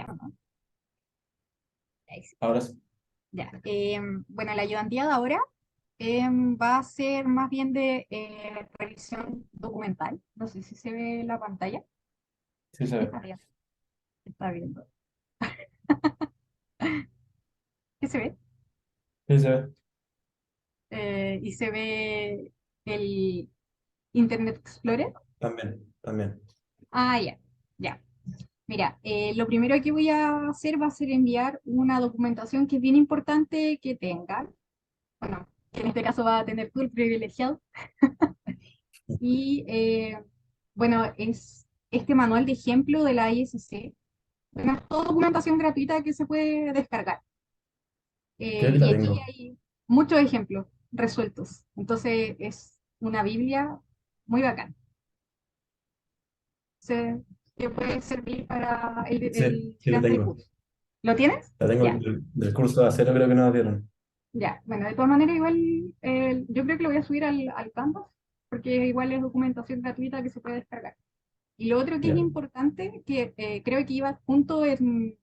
Ya, ¿no? Ahí sí. Ahora sí. Ya. Bueno, la ayudantía de ahora va a ser más bien de revisión documental. No sé si se ve la pantalla. Sí se ve. Está bien, está viendo. ¿Qué se ve? Sí se ve. Y se ve el Internet Explorer. También, también. Ah, ya, ya. Mira, lo primero que voy a hacer va a ser enviar una documentación que es bien importante que tengan. Bueno, que en este caso va a tener tú el privilegiado. Y bueno, es este manual de ejemplo de la ISC. Bueno, es toda documentación gratuita que se puede descargar. Creo que Y la aquí tengo. hay muchos ejemplos resueltos. Entonces es una Biblia muy bacán. Que puede servir para Sí, el sí la estudiante del tengo. curso. ¿Lo tienes? La tengo Ya, del curso de acero, creo que nos dieron. ya. Bueno, de todas maneras, igual yo creo que lo voy a subir al Canvas, porque igual es documentación gratuita que se puede descargar. Y lo otro que es Ya. importante, que creo que iba junto en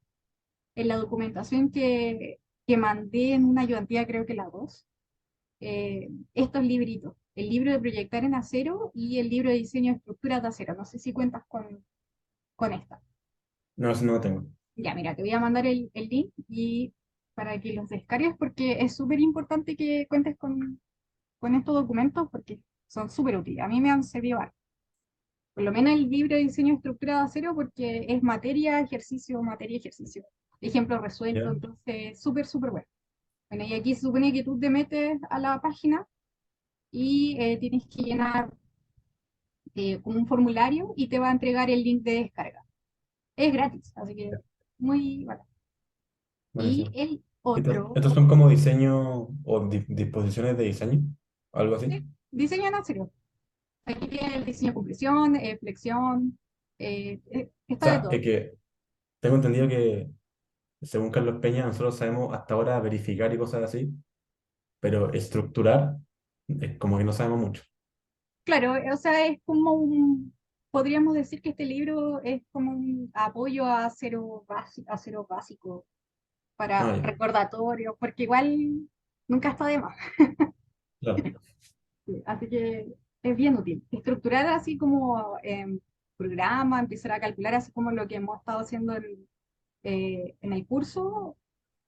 la documentación que mandé en una ayudantía, creo que la 2, estos libritos. El libro de proyectar en acero y el libro de diseño de estructuras de acero. No sé si cuentas con esta. No, eso no lo tengo. Ya, mira, te voy a mandar el link y para que los descargues porque es súper importante que cuentes con estos documentos porque son súper útiles. A mí me han servido harto. Por lo menos el libro de diseño de estructura de acero porque es materia, ejercicio. Ejemplo resuelto, Ya. entonces súper, súper bueno. Bueno, y aquí se supone que tú te metes a la página y tienes que llenar como un formulario y te va a entregar el link de descarga. Es gratis, así que muy bueno. Y Buenísimo. el otro, Estos son como diseño o disposiciones de diseño, algo así. diseño en acero. Aquí tiene el diseño compresión, flexión, O está de sea, todo. es que tengo entendido que, según Carlos Peña, nosotros sabemos hasta ahora verificar y cosas así, pero estructurar es como que no sabemos mucho. Claro, o sea, es como podríamos decir que este libro es como un apoyo a cero básico Ah, para ya. recordatorios, porque igual nunca está de más. Claro. Sí, así que es bien útil. Estructurar así como programa, empezar a calcular así como lo que hemos estado haciendo en el curso,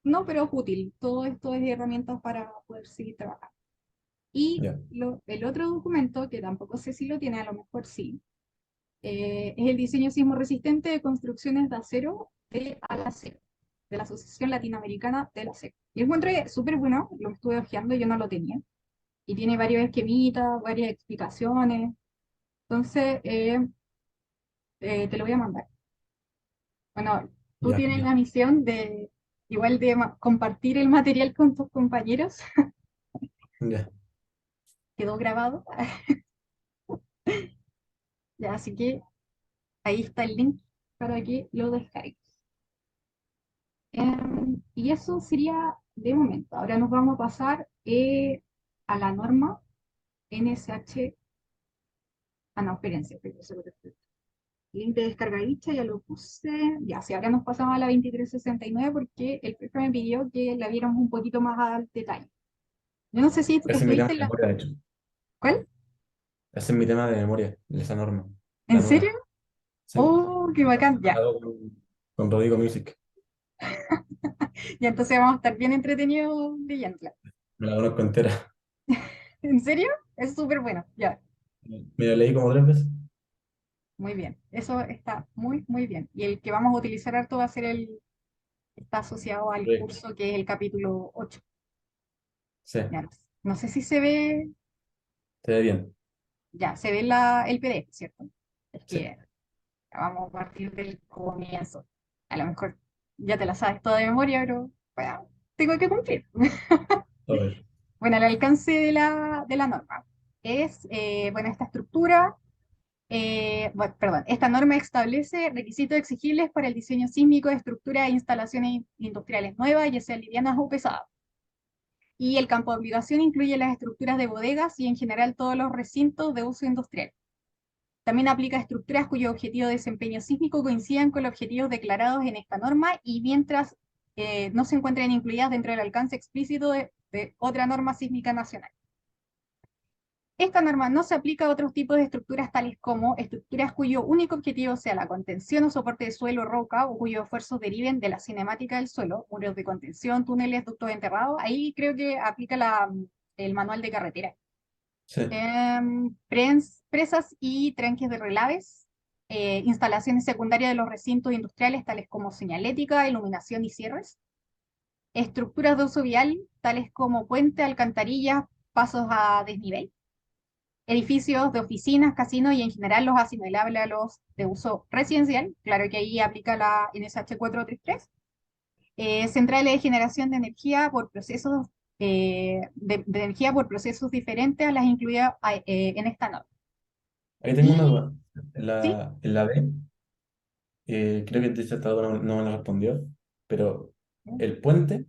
no, pero es útil. Todo esto es herramientas para poder seguir trabajando. Y Ya. el otro documento, que tampoco sé si lo tiene, a lo mejor sí, es el diseño sismo resistente de construcciones de acero de Alacero, de la Asociación Latinoamericana del Acero. Y encuentro súper bueno, lo estuve hojeando, yo no lo tenía. Y tiene varios esquemitas, varias explicaciones. Entonces, te lo voy a mandar. Bueno, tú Ya, tienes ya. la misión de igual de compartir el material con tus compañeros. Ya. Quedó grabado. Ya, así que ahí está el link para que lo descargues. Y eso sería de momento. Ahora nos vamos a pasar a la norma NSH. Ah, no, espérense, link de descarga dicha, ya lo puse. Ya, si ahora nos pasamos a la 2369 porque el profe me pidió que la viéramos un poquito más al detalle. Yo no sé si Ese es mi tema estuviste en de la... memoria, de hecho. ¿Cuál? Ese es mi tema de memoria, esa norma, ¿En la serio? nueva. Sí. Oh, qué bacán. Ya, Hago con Rodrigo Music. ya entonces vamos a estar bien entretenidos leyéndola. Me la conozco entera. ¿En serio? Es súper bueno. Ya, Me la leí como 3 veces. muy bien. Eso está muy, muy bien. Y el que vamos a utilizar harto va a ser está asociado al Proyecto. curso que es el capítulo 8. Sí, Ya, no sé si se ve, se ve bien. ya, se ve el PDF, ¿cierto? Es Sí. que vamos a partir del comienzo. A lo mejor ya te la sabes toda de memoria, pero bueno, tengo que cumplir. A ver. Bueno, el alcance de la norma es, bueno, esta estructura, bueno, perdón, esta norma establece requisitos exigibles para el diseño sísmico de estructuras e instalaciones industriales nuevas, ya sean livianas o pesadas. Y el campo de aplicación incluye las estructuras de bodegas y en general todos los recintos de uso industrial. También aplica a estructuras cuyo objetivo de desempeño sísmico coincidan con los objetivos declarados en esta norma y mientras no se encuentren incluidas dentro del alcance explícito de otra norma sísmica nacional. Esta norma no se aplica a otros tipos de estructuras tales como estructuras cuyo único objetivo sea la contención o soporte de suelo o roca o cuyos esfuerzos deriven de la cinemática del suelo, muros de contención, túneles, ductos enterrados. Ahí creo que aplica el manual de carretera. Sí. Presas y tranques de relaves, instalaciones secundarias de los recintos industriales tales como señalética, iluminación y cierres, estructuras de uso vial tales como puente, alcantarillas, pasos a desnivel, edificios de oficinas, casinos y en general los asimilables a los de uso residencial, claro que ahí aplica la NSH 433, centrales de generación de energía por procesos de energía por procesos diferentes a las incluidas en esta norma. Ahí tengo una Y duda. sí, En la D, creo que el disertador no me lo respondió, pero el puente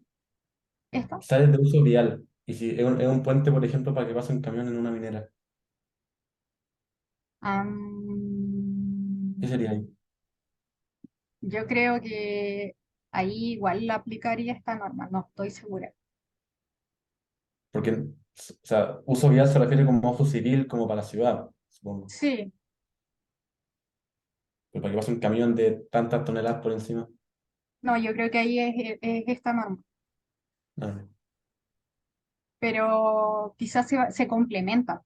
esto. sale de uso vial. Y si es un puente, por ejemplo, para que pase un camión en una minera, ¿qué sería ahí? Yo creo que ahí igual la aplicaría esta norma, no estoy segura. Porque, o sea, uso vial se refiere como uso civil, como para la ciudad, supongo. Sí, Pero para que pase un camión de tantas toneladas por encima. no, yo creo que ahí es esta norma, Ah, pero quizás se complementa,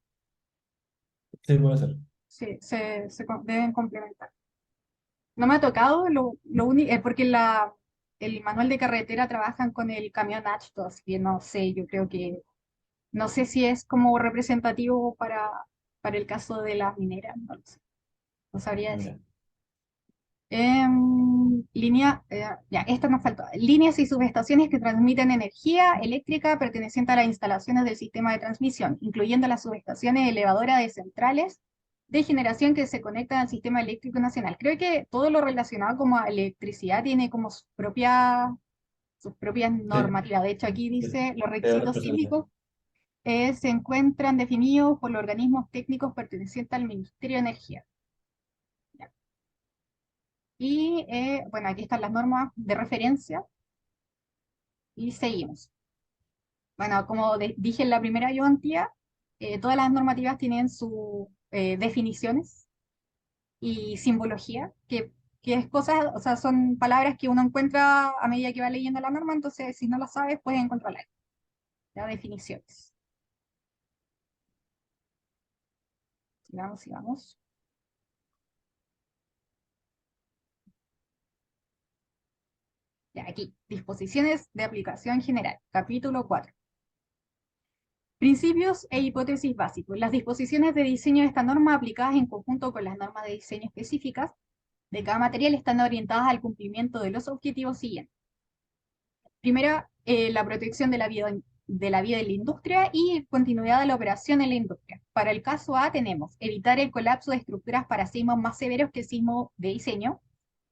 sí, puede ser. sí, deben complementar. No me ha tocado, lo único, porque el manual de carretera trabajan con el camión H2, así que no sé, yo creo que, no sé si es como representativo para el caso de las mineras, no lo sé, no sabría decir. Ya. Ya, esta nos faltó. Líneas y subestaciones que transmiten energía eléctrica perteneciente a las instalaciones del sistema de transmisión, incluyendo las subestaciones elevadoras de centrales de generación que se conectan al sistema eléctrico nacional. Creo que todo lo relacionado como a electricidad tiene como sus propias Sí, normativas. De hecho, aquí sí. dice los Es otra requisitos especialidad. sísmicos se encuentran definidos por los organismos técnicos pertenecientes al Ministerio de Energía. Ya. Y bueno, aquí están las normas de referencia y seguimos. Bueno, como dije en la primera ayudantía, todas las normativas tienen sus definiciones y simbología, que es cosas, o sea, son palabras que uno encuentra a medida que va leyendo la norma, entonces si no las sabes, puedes encontrarlas. Las definiciones. Sigamos, sigamos. Ya, aquí, disposiciones de aplicación general, capítulo 4. Principios e hipótesis básicos. Las disposiciones de diseño de esta norma aplicadas en conjunto con las normas de diseño específicas de cada material están orientadas al cumplimiento de los objetivos siguientes. Primera, la protección de la vida en la industria y continuidad de la operación en la industria. Para el caso A tenemos evitar el colapso de estructuras para sismos más severos que el sismo de diseño,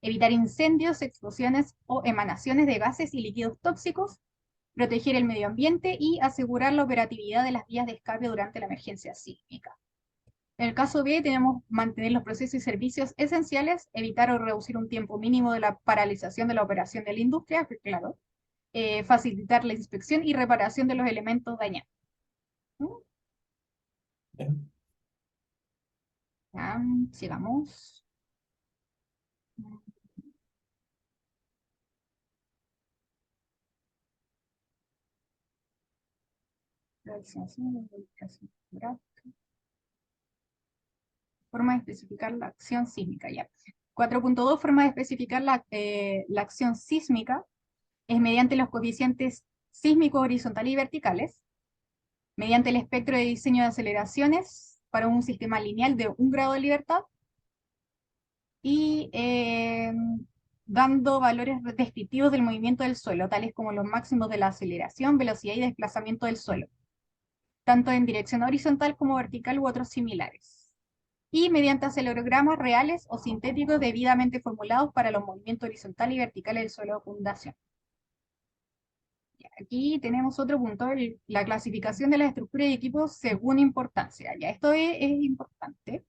evitar incendios, explosiones o emanaciones de gases y líquidos tóxicos, proteger el medio ambiente y asegurar la operatividad de las vías de escape durante la emergencia sísmica. En el caso B tenemos mantener los procesos y servicios esenciales, evitar o reducir un tiempo mínimo de la paralización de la operación de la industria, claro, facilitar la inspección y reparación de los elementos dañados. ¿Mm? Ya. Ya, sigamos. Forma de especificar la acción sísmica. Ya. 4.2 forma de especificar la acción sísmica es mediante los coeficientes sísmicos horizontales y verticales, mediante el espectro de diseño de aceleraciones para un sistema lineal de 1 grado de libertad y dando valores descriptivos del movimiento del suelo, tales como los máximos de la aceleración, velocidad y desplazamiento del suelo, tanto en dirección horizontal como vertical u otros similares. Y mediante acelerogramas reales o sintéticos debidamente formulados para los movimientos horizontal y vertical del suelo de fundación. Aquí tenemos otro punto, la clasificación de las estructuras y equipos según importancia. Ya, esto es importante.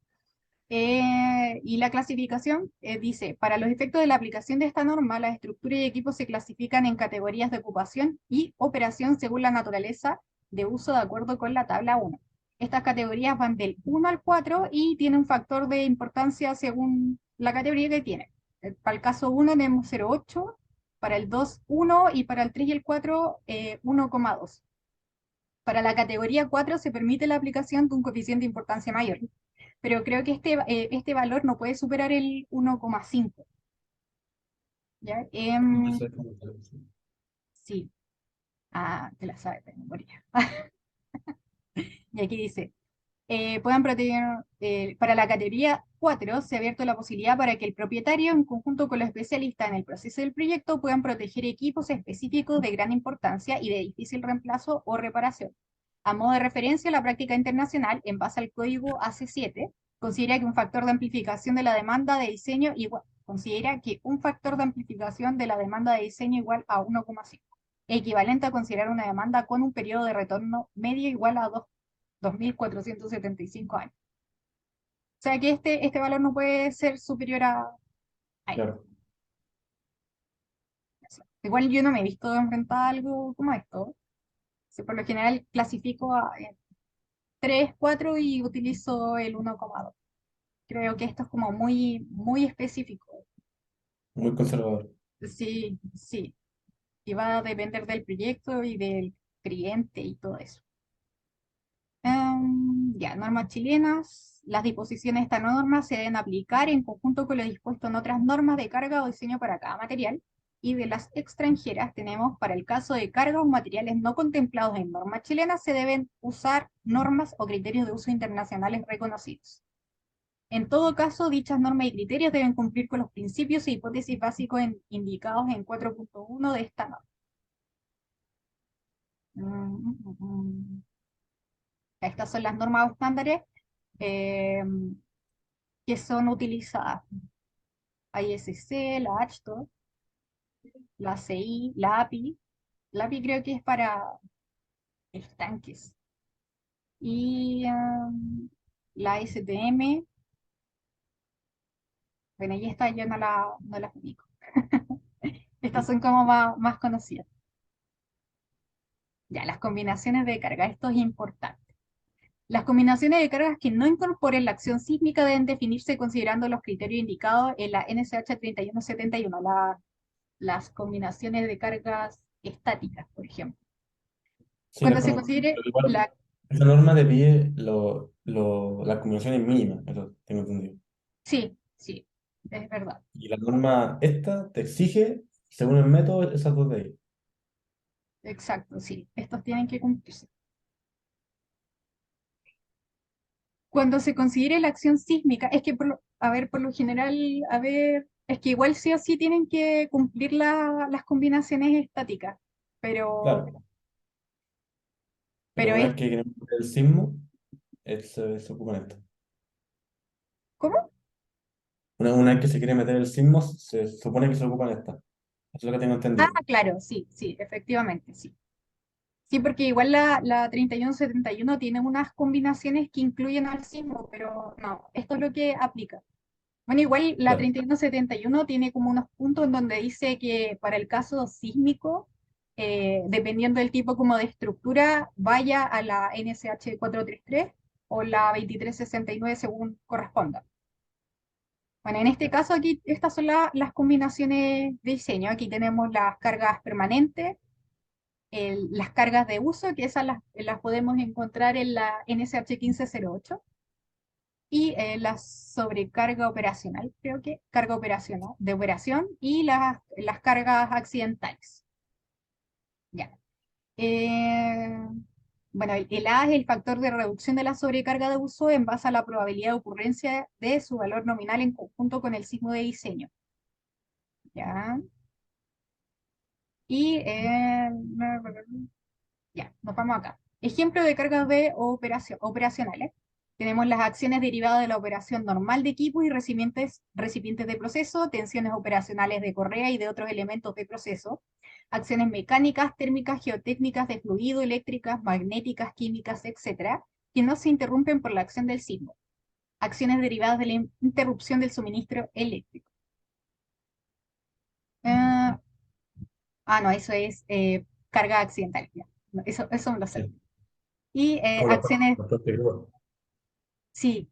Y la clasificación dice, para los efectos de la aplicación de esta norma, las estructuras y equipos se clasifican en categorías de ocupación y operación según la naturaleza de uso de acuerdo con la tabla 1. Estas categorías van del 1 al 4 y tienen un factor de importancia según la categoría que tiene. Para el caso 1 tenemos 0,8, para el 2, 1 y para el 3 y el 4, 1,2. Para la categoría 4 se permite la aplicación de un coeficiente de importancia mayor, pero creo que este valor no puede superar el 1,5. ¿Ya? No sé cómo está eso. Sí, te la sabes de memoria. Y aquí dice, puedan proteger, para la categoría 4 se ha abierto la posibilidad para que el propietario, en conjunto con los especialistas en el proceso del proyecto, puedan proteger equipos específicos de gran importancia y de difícil reemplazo o reparación. A modo de referencia, la práctica internacional, en base al código AC7, considera que un factor de amplificación de la demanda de diseño igual a 1,5, equivalente a considerar una demanda con un periodo de retorno medio igual a 2.475 años. O sea que este valor no puede ser superior a él. Claro, Igual yo no me he visto enfrentada a algo como esto. Sí, por lo general clasifico a 3, 4 y utilizo el 1,2. Creo que esto es como muy, muy específico. muy conservador. Sí, sí. Y va a depender del proyecto y del cliente y todo eso. Ya, normas chilenas. Las disposiciones de esta norma se deben aplicar en conjunto con lo dispuesto en otras normas de carga o diseño para cada material. Y de las extranjeras tenemos, para el caso de cargas o materiales no contemplados en normas chilenas, se deben usar normas o criterios de uso internacionales reconocidos. En todo caso, dichas normas y criterios deben cumplir con los principios e hipótesis básicos indicados en 4.1 de esta norma. Mm, mm, mm. Estas son las normas o estándares eh, que son utilizadas. ISC, la ACHTO, la CI, la API. La API creo que es para estanques. Y la STM, bueno, y esta yo no las ubico. Estas son como más conocidas. Ya, las combinaciones de carga, esto es importante. Las combinaciones de cargas que no incorporen la acción sísmica deben definirse considerando los criterios indicados en la NSH 3171, las combinaciones de cargas estáticas, por ejemplo. Sí, Cuando se considere pero igual, la... esa norma te pide las combinaciones mínimas, eso tengo entendido. Sí, sí, es verdad. Y la norma esta te exige, según el método, esas dos de ahí. Exacto, sí. Estos tienen que cumplirse. Cuando se considere la acción sísmica, es que, a ver, por lo general, a ver, es que igual sí o sí tienen que cumplir las combinaciones estáticas, pero, Claro, pero pero una es, vez que queremos meter el sismo, se ocupan esto. ¿cómo? Una vez que se quiere meter el sismo, se supone que se ocupan estas. Eso es lo que tengo Ah, entendido. claro, sí, sí, efectivamente, sí. Sí, porque igual la 3171 tiene unas combinaciones que incluyen al sismo, pero no, esto es lo que aplica. Bueno, igual la Claro, 3171 tiene como unos puntos en donde dice que para el caso sísmico, dependiendo del tipo como de estructura, vaya a la NSH 433 o la 2369 según corresponda. Bueno, en este ya. caso aquí estas son las combinaciones de diseño. Aquí tenemos las cargas permanentes, las cargas de uso, que esas las podemos encontrar en la NSH 1508 y la sobrecarga operacional, creo que carga operacional, de operación y las cargas accidentales. Ya. Eh, bueno, el A es el factor de reducción de la sobrecarga de uso en base a la probabilidad de ocurrencia de su valor nominal en conjunto con el sismo de diseño. ¿Ya? Y ya, nos vamos acá. Ejemplo de cargas de operacionales. Tenemos las acciones derivadas de la operación normal de equipos y recipientes de proceso, tensiones operacionales de correa y de otros elementos de proceso, acciones mecánicas, térmicas, geotécnicas, de fluido, eléctricas, magnéticas, químicas, etcétera, que no se interrumpen por la acción del sismo. acciones derivadas de la interrupción del suministro eléctrico. Ah, no, eso es carga accidental. Ya. No, eso me lo sé. Sí. Y Como acciones, los puentes de grúa, sí.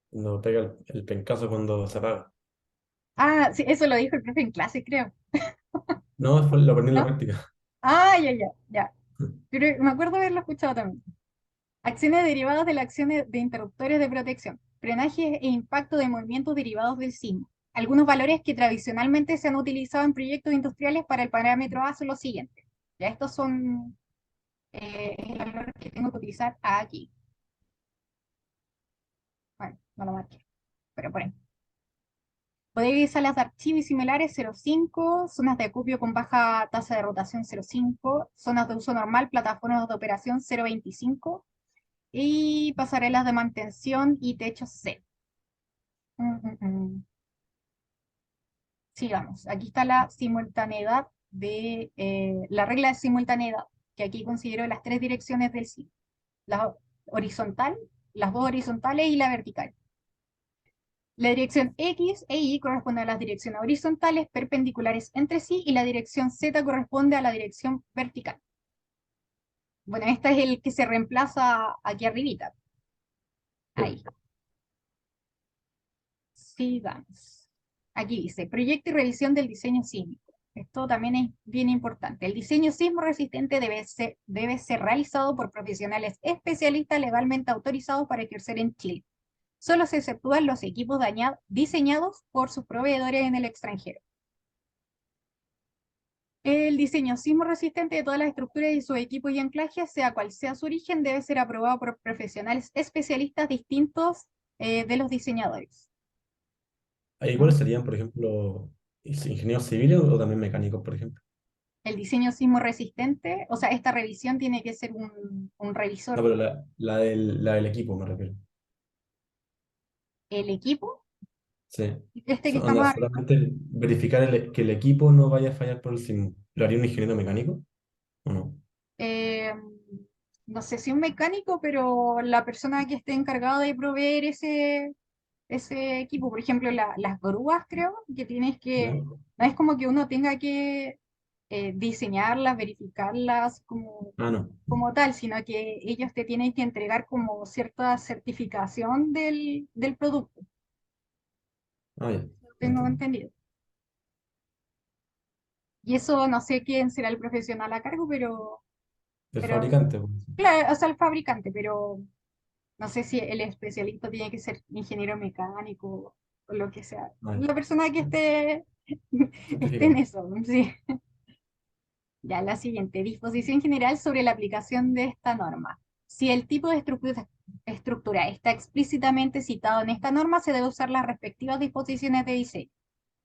cuando pega el pencazo cuando se apaga. Sí, eso lo dijo el profe en clase, creo. No, lo aprendí en la ¿No? práctica. Ya, ya, ya. Pero me acuerdo haberlo escuchado también. Acciones derivadas de las acciones de interruptores de protección, frenaje e impacto de movimientos derivados del sismo. Algunos valores que tradicionalmente se han utilizado en proyectos industriales para el parámetro A son los siguientes. Ya estos son el valor que tengo que utilizar aquí. Bueno, no lo marqué, pero por ahí. Podéis salas de archivos y similares 0,5, zonas de acopio con baja tasa de rotación 0,5, zonas de uso normal, plataformas de operación 0,25 y pasarelas de mantención y techos C. Mm, mm, mm. Sigamos. Aquí está la simultaneidad de la regla de simultaneidad, que aquí considero las tres direcciones del sí. La horizontal, las dos horizontales y la vertical. La dirección X e Y corresponde a las direcciones horizontales perpendiculares entre sí y la dirección Z corresponde a la dirección vertical. Bueno, este es el que se reemplaza aquí arribita. Sí. Ahí. Sigamos. Aquí dice, proyecto y revisión del diseño sísmico. Esto también es bien importante. El diseño sismo resistente debe ser realizado por profesionales especialistas legalmente autorizados para ejercer en Chile. Solo se exceptúan los equipos diseñados por sus proveedores en el extranjero. El diseño sismo resistente de todas las estructuras y sus equipos y anclajes, sea cual sea su origen, debe ser aprobado por profesionales especialistas distintos de los diseñadores. Ahí, ¿Mm? ¿cuáles serían, por ejemplo, ingenieros civiles o también mecánicos, por ejemplo? El diseño sismo resistente, o sea, esta revisión tiene que ser un No, revisor. pero la del equipo me refiero. El equipo, Sí. este que Onda, estamos arriba, solamente verificar que el equipo no vaya a fallar por el sismo. ¿Lo haría un ingeniero mecánico o no? eh, no sé si un mecánico, pero la persona que esté encargada de proveer ese equipo, por ejemplo, las grúas, creo, que tienes ¿Ya? que, no es como que uno tenga que diseñarlas, verificarlas Ah, no. como tal, sino que ellos te tienen que entregar como cierta certificación del producto. Ah, ya. Tengo Entiendo. entendido. Y eso no sé quién será el profesional a cargo, El pero fabricante, pues. claro, o sea, el fabricante, pero no sé si el especialista tiene que ser ingeniero mecánico o lo que sea. Ah, ya. La persona que Ya. esté en Certificado. eso, sí. Ya, la siguiente, disposición general sobre la aplicación de esta norma. Si el tipo de estructura está explícitamente citado en esta norma, se debe usar las respectivas disposiciones de diseño.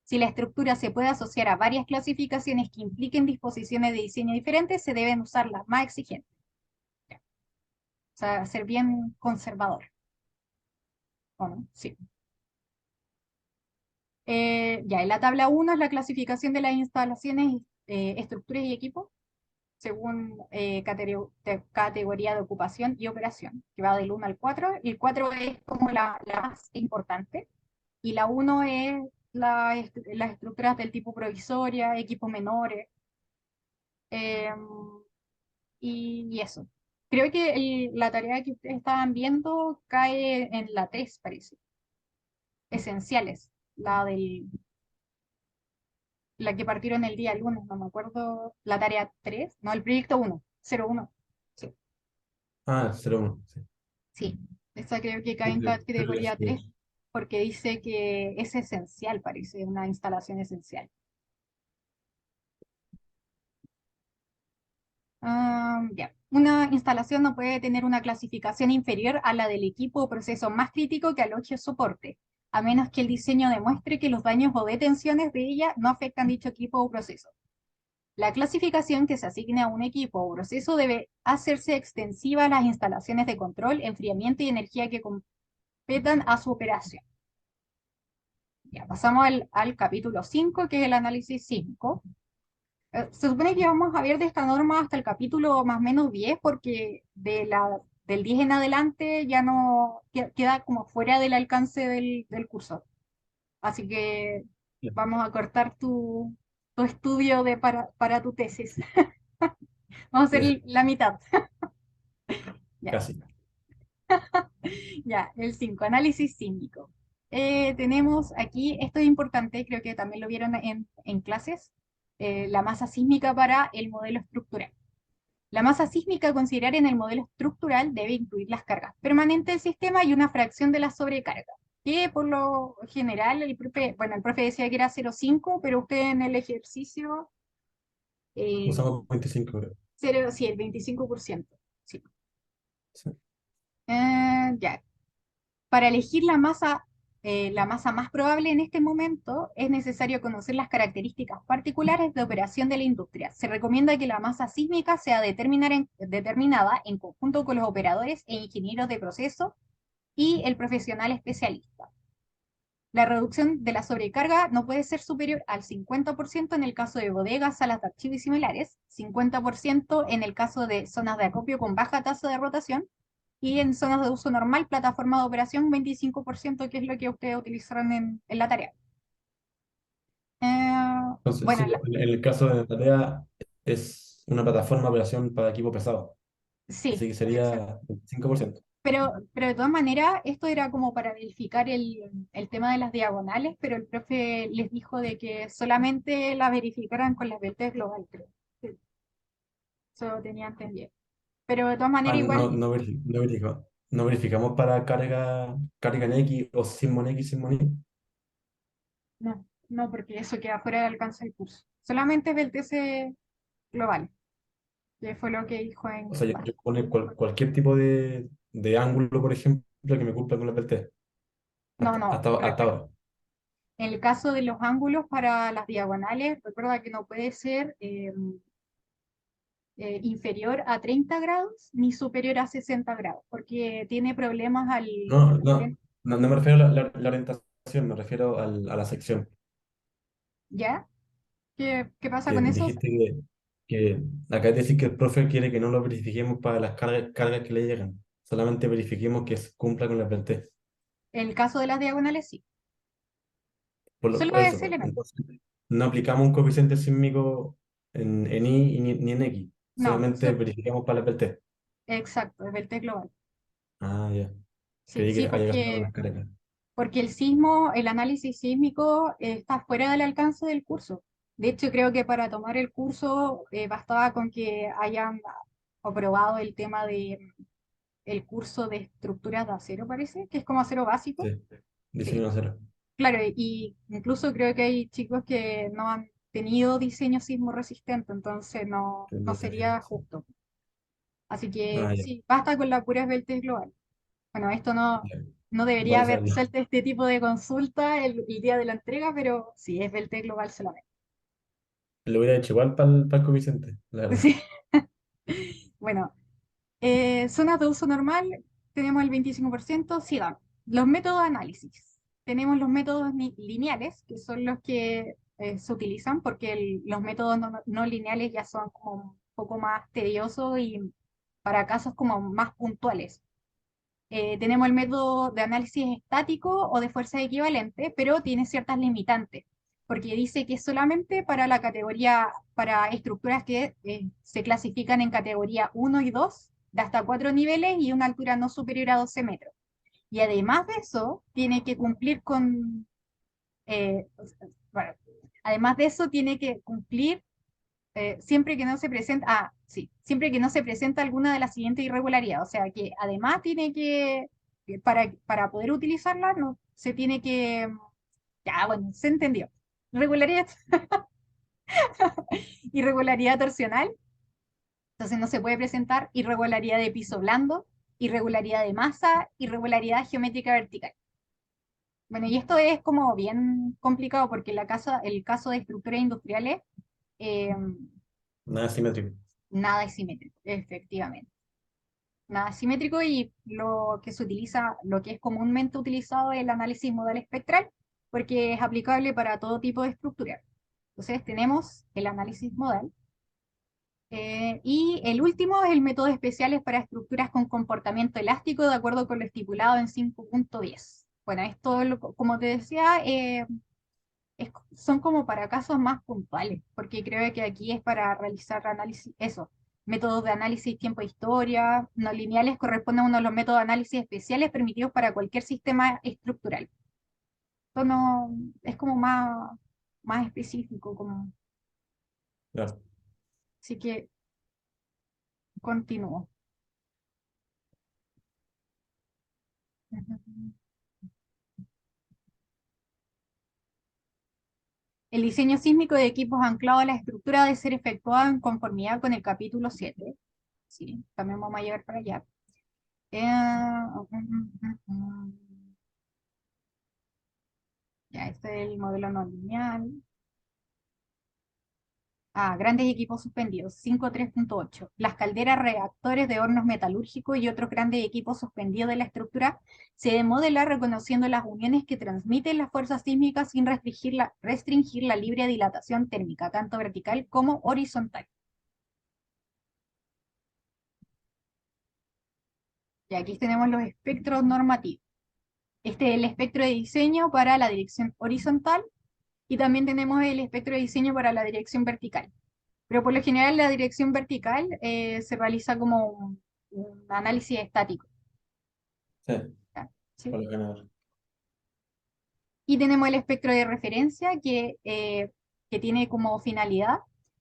Si la estructura se puede asociar a varias clasificaciones que impliquen disposiciones de diseño diferentes, se deben usar las más exigentes. O sea, ser bien conservador. ¿O no? Sí. Ya, en la tabla 1 es la clasificación de las instalaciones, estructuras y equipos según categoría de ocupación y operación, que va del 1 al 4. El 4 es como la más importante y la 1 es las estructuras del tipo provisoria, equipos menores, eh, y eso. Creo que la tarea que ustedes estaban viendo cae en la 3 parece. Esenciales, la que partieron el día lunes, no me acuerdo, la tarea 3 no, el proyecto 1, 01. Sí, Ah, 01. Sí. sí, esa creo que cae en Triple categoría 3 S. porque dice que es esencial, parece, una instalación esencial. Ya. Una instalación no puede tener una clasificación inferior a la del equipo o proceso más crítico que aloje o soporte, a menos que el diseño demuestre que los daños o detenciones de ella no afectan dicho equipo o proceso. La clasificación que se asigne a un equipo o proceso debe hacerse extensiva a las instalaciones de control, enfriamiento y energía que competan a su operación. Ya, pasamos al capítulo 5, que es el análisis 5. Se supone que vamos a ver de esta norma hasta el capítulo más o menos 10, porque de la del 10 en adelante ya no queda como fuera del alcance del curso. Así que Ya, vamos a cortar tu estudio para tu tesis. Vamos a ya, hacer la mitad. Ya, casi. ya, el 5 análisis sísmico. Tenemos aquí, esto es importante, creo que también lo vieron en clases, la masa sísmica para el modelo estructural. La masa sísmica a considerar en el modelo estructural debe incluir las cargas permanentes del sistema y una fracción de la sobrecarga, que por lo general bueno, el profe decía que era 0,5, pero usted en el ejercicio, eh, Usamos 25, creo. sí, el 25%. Sí. Sí. Ya. Para elegir la masa más probable en este momento, es necesario conocer las características particulares de operación de la industria. Se recomienda que la masa sísmica sea determinada en conjunto con los operadores e ingenieros de proceso y el profesional especialista. La reducción de la sobrecarga no puede ser superior al 50% en el caso de bodegas, salas de archivo y similares, 50% en el caso de zonas de acopio con baja tasa de rotación, y en zonas de uso normal, plataforma de operación, 25%, que es lo que ustedes utilizaron en la tarea. Entonces, Bueno, sí, en el caso de la tarea es una plataforma de operación para equipo pesado, sí, así que exacto. sería 25%. Pero de todas maneras, esto era como para verificar el tema de las diagonales, pero el profe les dijo de que solamente la verificaran con las VT global, creo. Sí, eso lo tenía entendido. Pero de todas Ah, maneras, igual, no verificamos para carga en X o sismo en X, sismo en Y. no, porque eso queda fuera del alcance del curso. Solamente es del TC global, que fue lo que dijo O en sea, yo pone cualquier tipo de ángulo, por ejemplo, que me cumpla con la PT, No, no, hasta ahora. en el caso de los ángulos para las diagonales, recuerda que no puede ser inferior a 30 grados ni superior a 60 grados, porque tiene problemas No, al momento, no me refiero a la orientación, me refiero a la sección. ¿ya? ¿Qué pasa Que con eso? dijiste que acá decir que el profe quiere que no lo verifiquemos para las cargas que le llegan, solamente verifiquemos que cumpla con la PT. En el caso de las diagonales, sí. Solo Por eso, ese pues. elemento. Entonces, no aplicamos un coeficiente sísmico en Y ni en X, No, solamente verificamos para la PT. exacto, es del T global. Ah, ya. Sí, Creí sí, que había que hacer con las porque cargas. el sismo, el análisis sísmico está fuera del alcance del curso. De hecho, creo que para tomar el curso bastaba con que hayan aprobado el tema de el curso de estructuras de acero, parece, que es como acero básico. Sí, Sí, diseño cero. claro, y incluso creo que hay chicos que no han tenido diseño sismo resistente, entonces no sería justo. Así que Ah, ya, sí, basta con la pura esbeltez global. Bueno, esto ya. no debería Bueno haber saberlo. suelto este tipo de consulta el día de la entrega, pero sí, es esbeltez global solamente. Lo hubiera hecho igual para el coeficiente, la verdad. Sí, bueno, zonas de uso normal, tenemos el 25%, sigamos. Los métodos de análisis. Tenemos los métodos lineales, que son los que se utilizan, porque los métodos no lineales ya son como un poco más tediosos y para casos como más puntuales. Tenemos el método de análisis estático o de fuerza equivalente, pero tiene ciertas limitantes, porque dice que es solamente para la categoría, para estructuras que se clasifican en categoría 1 y 2, de hasta 4 niveles y una altura no superior a 12 metros. Y además de eso, tiene que cumplir con, bueno, además de eso, tiene que cumplir siempre que no se presenta, sí, siempre que no se presenta alguna de las siguientes irregularidades. O sea que además tiene para poder utilizarla, no, se tiene que, ya, bueno, se entendió. Irregularidad, irregularidad torsional, entonces no se puede presentar irregularidad de piso blando, irregularidad de masa, irregularidad geométrica vertical. Bueno, y esto es como bien complicado porque el caso de estructuras industriales, eh, Nada simétrico. nada es simétrico, efectivamente. Nada simétrico y lo que se utiliza, lo que es comúnmente utilizado es el análisis modal espectral, porque es aplicable para todo tipo de estructura. Entonces tenemos el análisis modal, Y el último es el método especiales para estructuras con comportamiento elástico de acuerdo con lo estipulado en 5.10. Bueno, esto, como te decía, son como para casos más puntuales, porque creo que aquí es para realizar análisis, eso, métodos de análisis tiempo de historia, no lineales corresponden a uno de los métodos de análisis especiales permitidos para cualquier sistema estructural. Esto no, es como más específico, como, Claro. así que continúo. El diseño sísmico de equipos anclados a la estructura debe ser efectuado en conformidad con el capítulo 7. Sí, también vamos a llegar para allá. Ya, este es el modelo no lineal. Ah, grandes equipos suspendidos, 5.3.8. Las calderas, reactores de hornos metalúrgicos y otros grandes equipos suspendidos de la estructura se debe modelar reconociendo las uniones que transmiten las fuerzas sísmicas sin restringir la libre dilatación térmica, tanto vertical como horizontal. Y aquí tenemos los espectros normativos. Este es el espectro de diseño para la dirección horizontal y también tenemos el espectro de diseño para la dirección vertical. Pero por lo general la dirección vertical se realiza como un análisis estático. Sí, ¿Ya? ¿Sí? por lo general. Y tenemos el espectro de referencia que tiene como finalidad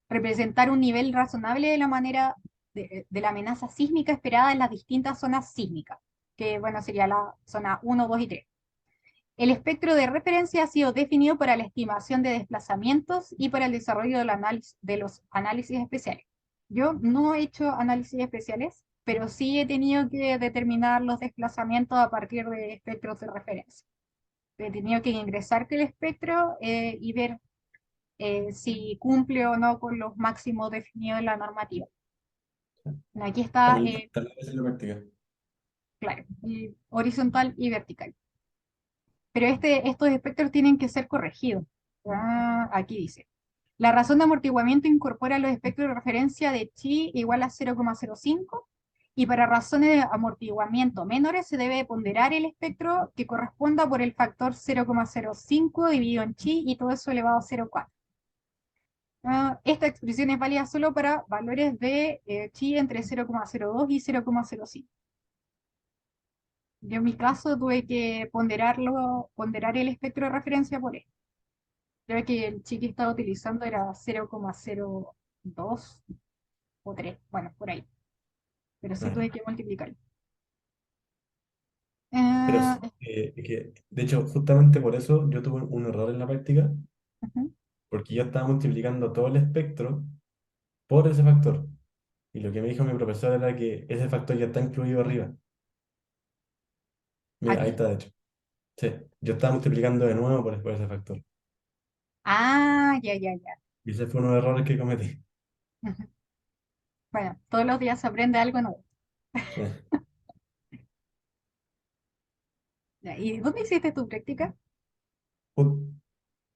representar un nivel razonable de la manera de la amenaza sísmica esperada en las distintas zonas sísmicas, que bueno, sería la zona 1, 2 y 3. El espectro de referencia ha sido definido para la estimación de desplazamientos y para el desarrollo de los análisis especiales. Yo no he hecho análisis especiales, pero sí he tenido que determinar los desplazamientos a partir de espectros de referencia. He tenido que ingresar el espectro y ver si cumple o no con los máximos definidos en la normativa. Aquí está, Tal vez es la práctica. claro, horizontal y vertical. Pero estos espectros tienen que ser corregidos. Ah, aquí dice. La razón de amortiguamiento incorpora los espectros de referencia de chi igual a 0,05 y para razones de amortiguamiento menores se debe ponderar el espectro que corresponda por el factor 0,05 dividido en chi y todo eso elevado a 0,4. Esta expresión es válida solo para valores de chi entre 0,02 y 0,05. Yo en mi caso tuve que ponderar el espectro de referencia por esto. Creo que el chi que estaba utilizando era 0,02 o 3, bueno, por ahí. Pero sí Ah. tuve que multiplicar. Pero de hecho, justamente por eso yo tuve un error en la práctica, Ujú. porque yo estaba multiplicando todo el espectro por ese factor. Y lo que me dijo mi profesor era que ese factor ya está incluido arriba. Mira, ahí Aquí. está, de hecho. Sí, yo estaba multiplicando de nuevo por ese factor. Ah, ya, ya, ya. Y ese fue uno de los errores que cometí. Ujú. Bueno, todos los días se aprende algo nuevo. Sí. Ya, ¿y dónde hiciste tu práctica? Ju-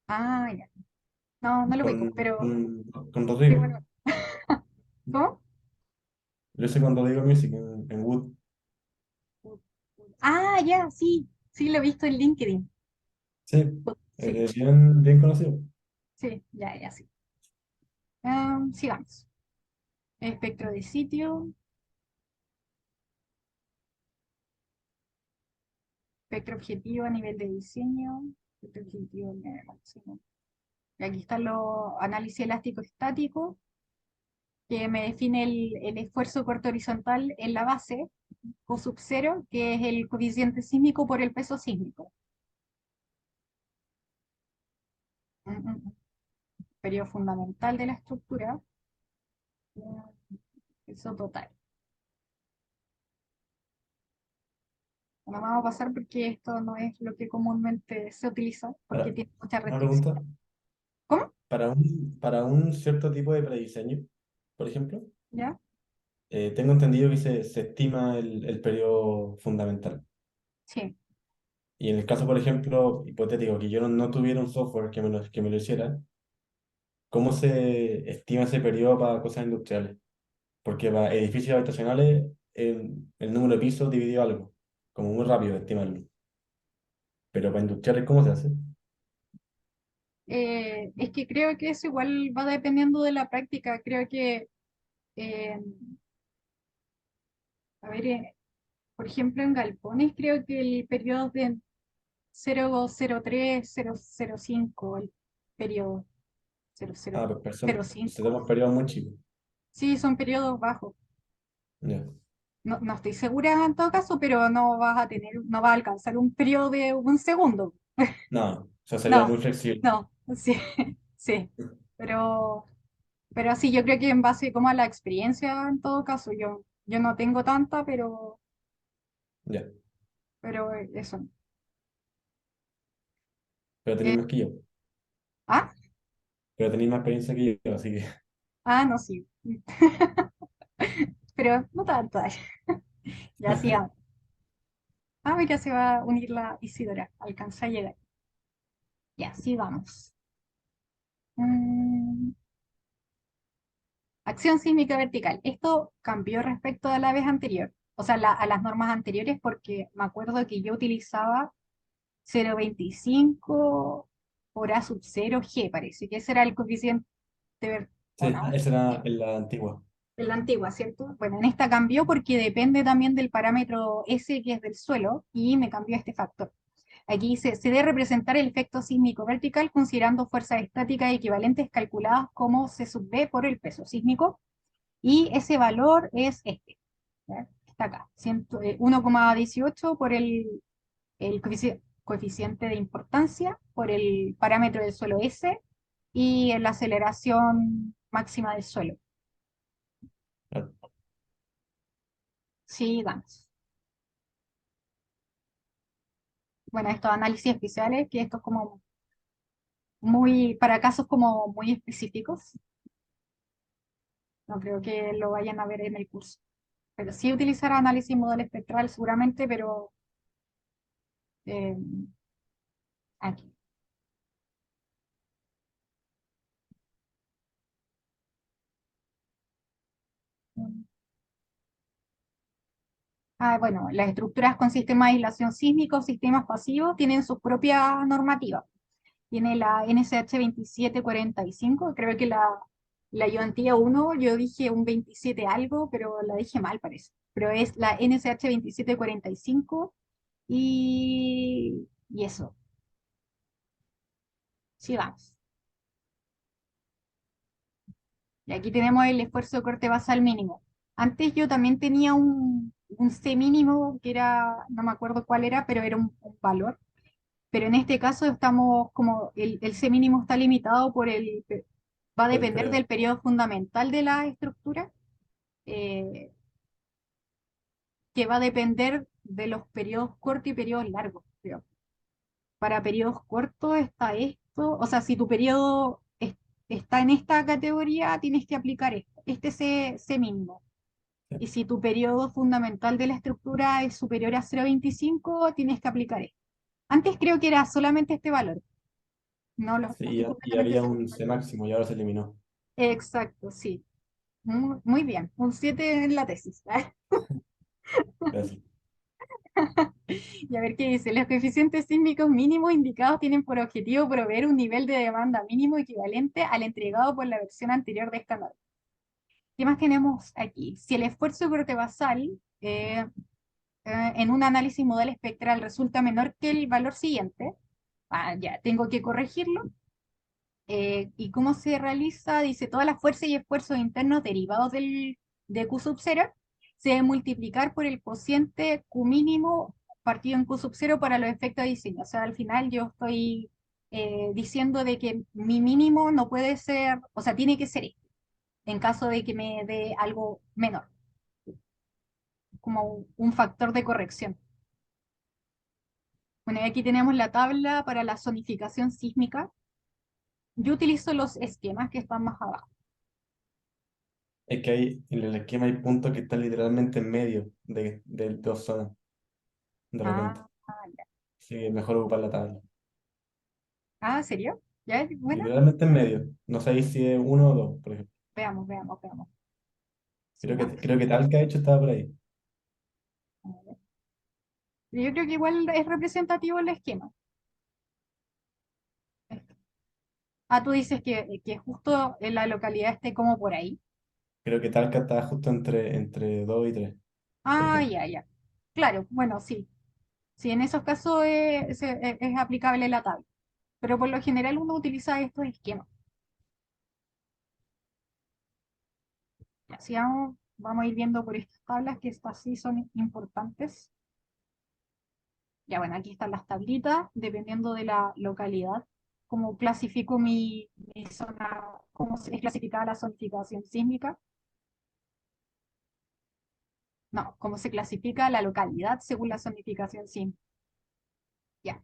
Ah, ya. No, no lo ubico, pero con sí, Rodrigo. bueno. ¿Cómo? Yo hice con Rodrigo Music en Wood. Ah, ya, sí. Sí, lo he visto en LinkedIn. Sí, Sí, bien, bien conocido. sí, ya, ya, sí. Sigamos. Espectro de sitio, espectro objetivo a nivel de diseño, espectro objetivo a nivel máximo. Y aquí están los análisis elástico estático, que me define el esfuerzo corto horizontal en la base, Q sub cero, que es el coeficiente sísmico por el peso sísmico. Periodo fundamental de la estructura, peso total. No vamos a pasar porque esto no es lo que comúnmente se utiliza, porque Para, tiene muchas una pregunta. restricciones. ¿Cómo? Para un cierto tipo de prediseño, por ejemplo, ¿Ya? tengo entendido que se estima el periodo fundamental. Sí. Y en el caso, por ejemplo, hipotético, que yo no tuviera un software que me lo hiciera, ¿cómo se estima ese periodo para cosas industriales? porque para edificios habitacionales el número de pisos dividió algo, como muy rápido estimarlo. Pero para industriales, ¿cómo se hace? Es que creo que eso igual va dependiendo de la práctica. Creo que, eh, a ver, por ejemplo, en galpones creo que el periodo de 0,03, 0,05, el periodo Ah, pues se 0,005. toma un periodo muy chico. Sí, son periodos bajos. Ya. No, no estoy segura en todo caso, pero no vas a tener, no vas a alcanzar un periodo de un segundo. No, o sea, sería No, muy flexible. no, sí, sí. Pero, pero sí, yo creo que en base como a la experiencia, en todo caso, yo no tengo tanta, Ya. pero eso. Pero Eh, tenéis más que yo. ah, Pero tenéis más experiencia que yo, así que. no, sí. Pero no tanto. Ay. Ya sí, mira, se va a unir la Isidora. Alcanza a llegar. Ya, sí, vamos. Mm, acción sísmica vertical. Esto cambió respecto a la vez anterior, o sea, a las normas anteriores, porque me acuerdo que yo utilizaba 0,25 por A sub 0 G, parece que ese era el coeficiente, ¿o Sí, no? esa era en la antigua. De la antigua, ¿cierto? Bueno, en esta cambió porque depende también del parámetro S que es del suelo y me cambió este factor. Aquí se debe representar el efecto sísmico vertical considerando fuerzas estáticas equivalentes calculadas como C sub B por el peso sísmico y ese valor es este, ¿ya? Está acá, 1,18 por el coeficiente de importancia, por el parámetro del suelo S y la aceleración máxima del suelo. Ah, Sí, vamos. Bueno, estos análisis especiales, que esto es como muy, para casos como muy específicos, no creo que lo vayan a ver en el curso. Pero sí utilizar análisis modal espectral seguramente, pero eh, aquí. Bueno, las estructuras con sistemas de aislación sísmica o sistemas pasivos tienen sus propias normativas. Tiene la NSH 2745, creo que la ayudantía 1, yo dije un 27 algo, pero la dije mal parece. Pero es la NSH 2745 y eso, sigamos. Y aquí tenemos el esfuerzo de corte basal mínimo. Antes yo también tenía un C mínimo, que era, no me acuerdo cuál era, pero era un valor. Pero en este caso estamos como el C mínimo está limitado va a por el depender del periodo. periodo fundamental de la estructura, eh, que va a depender de los periodos cortos y periodos largos, creo. Para periodos cortos está esto, o sea, si tu periodo está en esta categoría, tienes que aplicar esto, este C mínimo. Sí, Y si tu periodo fundamental de la estructura es superior a 0,25, tienes que aplicar esto. Antes creo que era solamente este valor, no sí, estoy y completamente había segura. un C máximo y ahora se eliminó. Exacto, sí. Muy bien, un 7 en la tesis. Gracias. Y a ver qué dice. Los coeficientes sísmicos mínimos indicados tienen por objetivo proveer un nivel de demanda mínimo equivalente al entregado por la versión anterior de esta norma. ¿Qué más tenemos aquí? Si el esfuerzo de corte basal en un análisis modal espectral resulta menor que el valor siguiente, ya tengo que corregirlo. ¿Y cómo se realiza? Dice, todas las fuerzas y esfuerzos internos derivados de Q sub 0 se deben multiplicar por el cociente Q mínimo partido en Q sub 0 para los efectos de diseño. O sea, al final yo estoy diciendo de que mi mínimo no puede ser, o sea, tiene que ser este, en caso de que me dé algo menor, como un factor de corrección. Bueno, y aquí tenemos la tabla para la zonificación sísmica. Yo utilizo los esquemas que están más abajo. Es que hay, en el esquema hay puntos que están literalmente en medio de dos zonas, de repente. Ah, Así que es mejor ocupar la tabla. ¿En serio? ¿Ya? Bueno, Literalmente en medio. No sabéis si es uno o dos, por ejemplo. veamos, veamos, veamos. ¿sí, no? Creo que Talca, de hecho, estaba por ahí. A ver. Yo creo que igual es representativo el esquema. Ah, tú dices que justo en la localidad esté como por ahí. Creo que Talca estaba justo entre 2 y 3 por Ah, ejemplo. ya, ya. Claro, bueno, sí. Sí, en esos casos es aplicable la tabla. Pero por lo general uno utiliza estos esquemas. Así vamos a ir viendo por estas tablas que estas sí son importantes. Ya bueno, aquí están las tablitas, dependiendo de la localidad. Cómo clasifico mi zona, cómo es clasificada la zonificación sísmica. No, cómo se clasifica la localidad según la zonificación sísmica. Ya.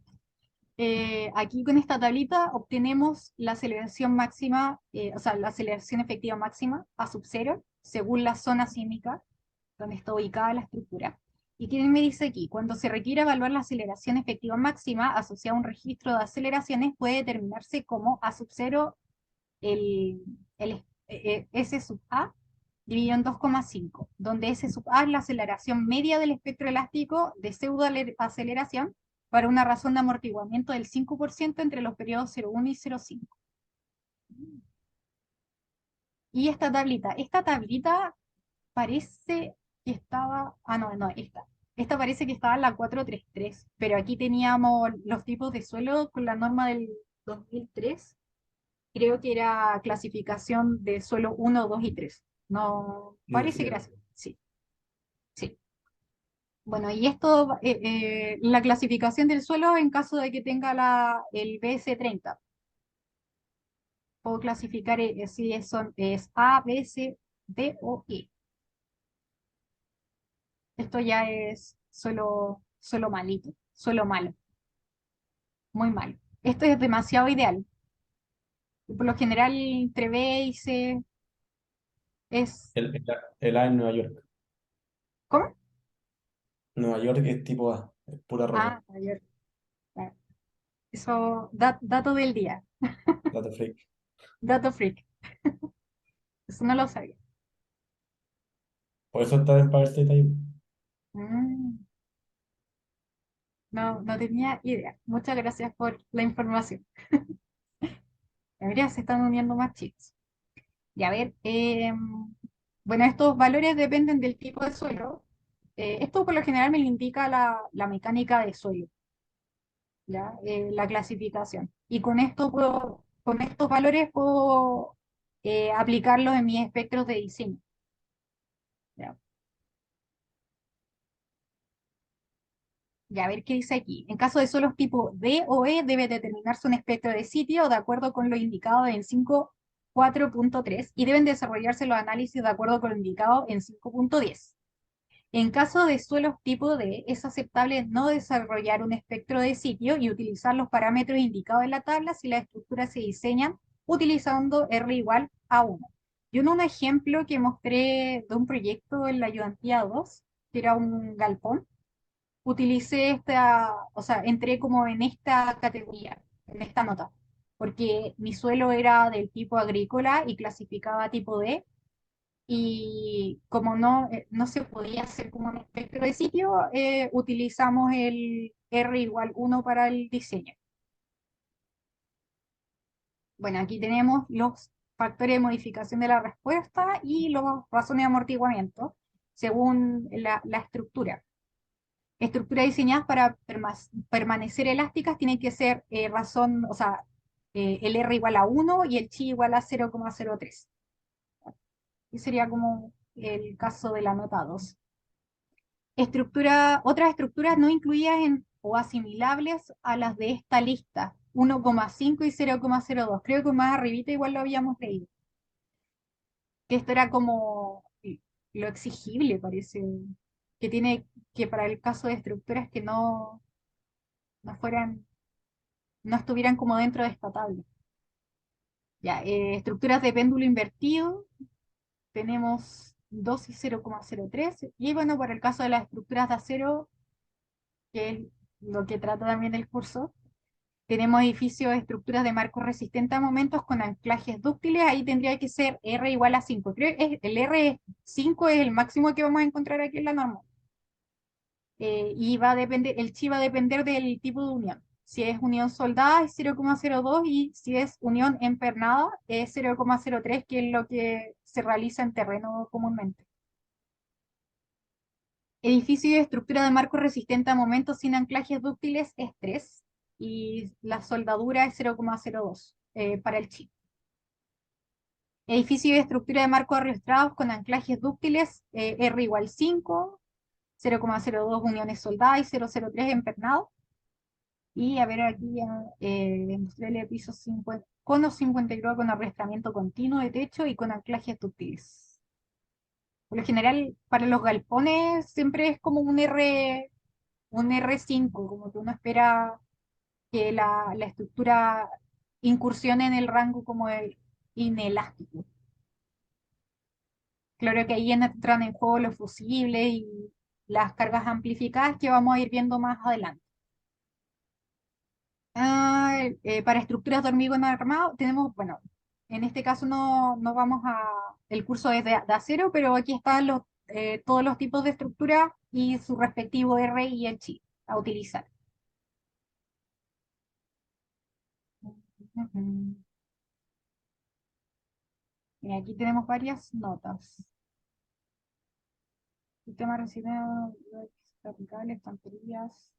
Aquí con esta tablita obtenemos la aceleración máxima, o sea, la aceleración efectiva máxima a sub cero, según la zona sísmica donde está ubicada la estructura. ¿Y qué me dice aquí? Cuando se requiere evaluar la aceleración efectiva máxima asociada a un registro de aceleraciones, puede determinarse como A sub cero S sub A dividido en 2,5, donde S sub A es la aceleración media del espectro elástico de pseudoaceleración para una razón de amortiguamiento del 5% entre los periodos 0,1 y 0,5. Y esta tablita parece que estaba, ah, no, no, esta parece que estaba en la 433, pero aquí teníamos los tipos de suelo con la norma del 2003. Creo que era clasificación de suelo 1, 2 y 3. No, parece que era Diversidad. así. Sí, sí. Bueno, y esto, la clasificación del suelo en caso de que tenga el BS30. Puedo clasificar si es A, B, C, D o E. Esto ya es suelo malito, suelo malo, muy malo. Esto es demasiado ideal. Por lo general, entre B y C es... El A en Nueva York. ¿Cómo? Nueva York es tipo A, es pura roca. Ah, ayer. Claro. Eso, dato del día, Data freak. dato freak. Eso no lo sabía. Por eso está en Power State ahí. Mm, no, no tenía idea. Muchas gracias por la información. Debería se están uniendo más chicos. Y a ver, bueno, estos valores dependen del tipo de suelo. Esto por lo general me lo indica la mecánica de suelo, ¿ya? La clasificación. Y con estos valores puedo aplicarlos en mis espectros de diseño, ¿ya? Y a ver qué dice aquí. En caso de suelos tipo D o E, debe determinarse un espectro de sitio de acuerdo con lo indicado en 5.4.3 y deben desarrollarse los análisis de acuerdo con lo indicado en 5.10. En caso de suelos tipo D, es aceptable no desarrollar un espectro de sitio y utilizar los parámetros indicados en la tabla si las estructuras se diseñan utilizando R igual a 1. Yo en un ejemplo que mostré de un proyecto en la ayudantía 2, que era un galpón, utilicé o sea, entré como en esta categoría, en esta nota, porque mi suelo era del tipo agrícola y clasificaba tipo D, y como no se podía hacer como un espectro de sitio, utilizamos el R igual 1 para el diseño. Bueno, aquí tenemos los factores de modificación de la respuesta y los razones de amortiguamiento según la estructura. Estructuras diseñadas para permanecer elásticas tienen que ser razón, o sea, el R igual a 1 y el chi igual a 0,03. Y sería como el caso de la nota 2. Otras estructuras no incluidas o asimilables a las de esta lista, 1,5 y 0,02. Creo que más arribita igual lo habíamos leído. Que esto era como lo exigible, parece, que tiene que para el caso de estructuras que no fueran, no estuvieran como dentro de esta tabla. Ya, estructuras de péndulo invertido, tenemos 2 y 0,03. Y bueno, para el caso de las estructuras de acero, que es lo que trata también el curso, Tenemos edificios de estructuras de marcos resistentes a momentos con anclajes dúctiles, ahí tendría que ser R igual a 5. Creo que el R5 es el máximo que vamos a encontrar aquí en la norma. Y va a depender, el chi va a depender del tipo de unión. Si es unión soldada es 0,02 y si es unión empernada es 0,03, que es lo que se realiza en terreno comúnmente. Edificio de estructura de marco resistente a momentos sin anclajes dúctiles es 3 y la soldadura es 0,02 para el chi. Edificio de estructura de marcos arrastrados con anclajes dúctiles, R igual 5, 0,02 uniones soldadas y 0,03 empernado. Y a ver aquí, industrial de pisos 50, conos 52 con arrastramiento continuo de techo y con anclajes dúctiles. Por lo general, para los galpones siempre es como un R5, como que uno espera que la estructura incursione en el rango como el inelástico. Claro que ahí entran en juego los fusibles y las cargas amplificadas que vamos a ir viendo más adelante. Para estructuras de hormigón armado tenemos, bueno, en este caso no vamos a, el curso es de acero, pero aquí están todos los tipos de estructura y su respectivo R y el chi a utilizar. Ujú. Y aquí tenemos varias notas. Sistema residual, verticales, estanterías.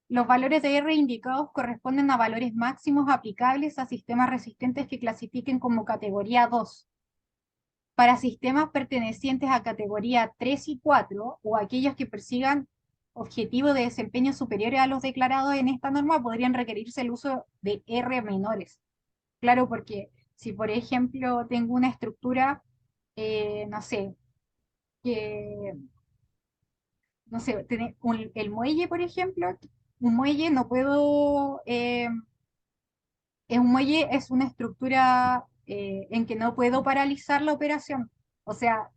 Los valores de R indicados corresponden a valores máximos aplicables a sistemas resistentes que clasifiquen como categoría 2. Para sistemas pertenecientes a categoría 3 y 4 o aquellos que persigan objetivos de desempeño superiores a los declarados en esta norma, podrían requerirse el uso de R menores. Claro, porque si por ejemplo tengo una estructura, no sé, que, no sé, el muelle, por ejemplo, un muelle no puedo, un muelle es una estructura en que no puedo paralizar la operación. O sea,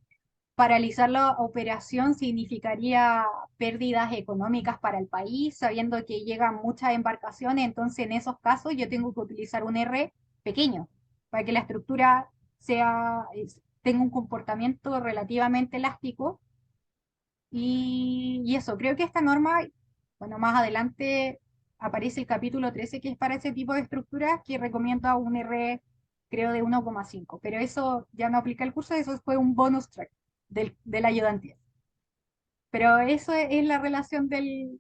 paralizar la operación significaría pérdidas económicas para el país, sabiendo que llegan muchas embarcaciones, entonces en esos casos yo tengo que utilizar un R pequeño para que la estructura tenga un comportamiento relativamente elástico. Y eso, creo que esta norma, bueno, más adelante aparece el capítulo 13 que es para ese tipo de estructuras que recomienda un R, creo, de 1,5, pero eso ya no aplica el curso, eso fue un bonus track del ayudante. Pero eso es la relación del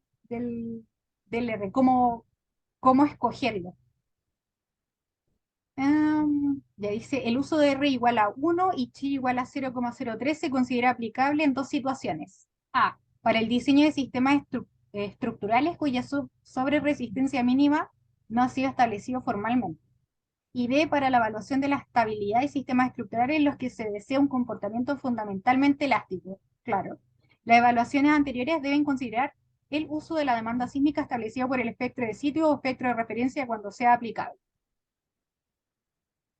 R, cómo escogerlo. Ya dice, el uso de R igual a 1 y chi igual a 0,03 se considera aplicable en dos situaciones. A, para el diseño de sistemas estructurales cuya sobreresistencia mínima no ha sido establecido formalmente. Y B, para la evaluación de la estabilidad de sistemas estructurales en los que se desea un comportamiento fundamentalmente elástico. Claro. Las evaluaciones anteriores deben considerar el uso de la demanda sísmica establecida por el espectro de sitio o espectro de referencia cuando sea aplicable.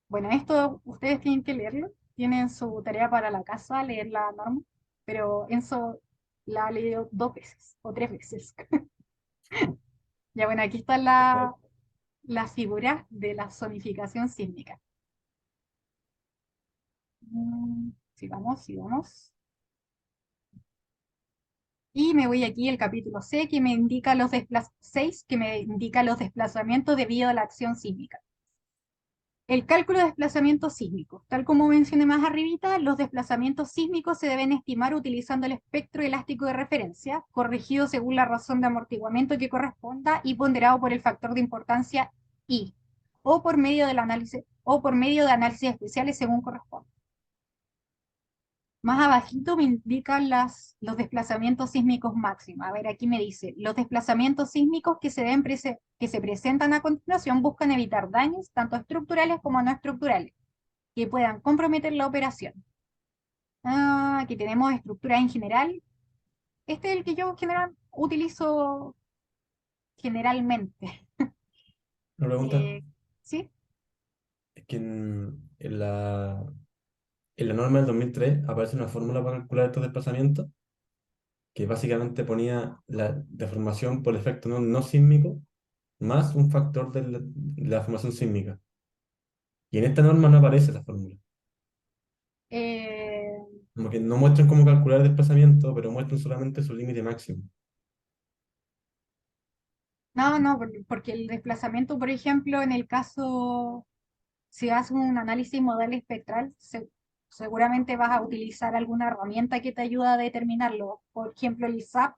Bueno, esto ustedes tienen que leerlo, tienen su tarea para la casa, leer la norma, pero Enzo la ha leído 2 veces o 3 veces. Ya bueno, aquí está la figura de la zonificación sísmica. Sigamos, sigamos. Y me voy aquí al capítulo C, que me indica 6, que me indica los desplazamientos debido a la acción sísmica. El cálculo de desplazamientos sísmicos. Tal como mencioné más arribita, los desplazamientos sísmicos se deben estimar utilizando el espectro elástico de referencia, corregido según la razón de amortiguamiento que corresponda y ponderado por el factor de importancia I, o por medio de análisis especiales según corresponda. Más abajito me indican los desplazamientos sísmicos máximos. A ver, aquí me dice, los desplazamientos sísmicos que se presentan a continuación buscan evitar daños tanto estructurales como no estructurales que puedan comprometer la operación. Aquí tenemos estructuras en general. Este es el que yo utilizo generalmente. Una pregunta, Eh, ¿Sí? es que en la norma del 2003 aparece una fórmula para calcular estos desplazamientos. que básicamente ponía la deformación por efecto no sísmico más un factor de la formación sísmica. Y en esta norma no aparece esa fórmula. Eh, Como que no muestran cómo calcular el desplazamiento, pero muestran solamente su límite máximo. no, no, porque el desplazamiento, por ejemplo, en el caso, si haces un análisis modal espectral, seguramente vas a utilizar alguna herramienta que te ayuda a determinarlo. Por ejemplo, el SAP,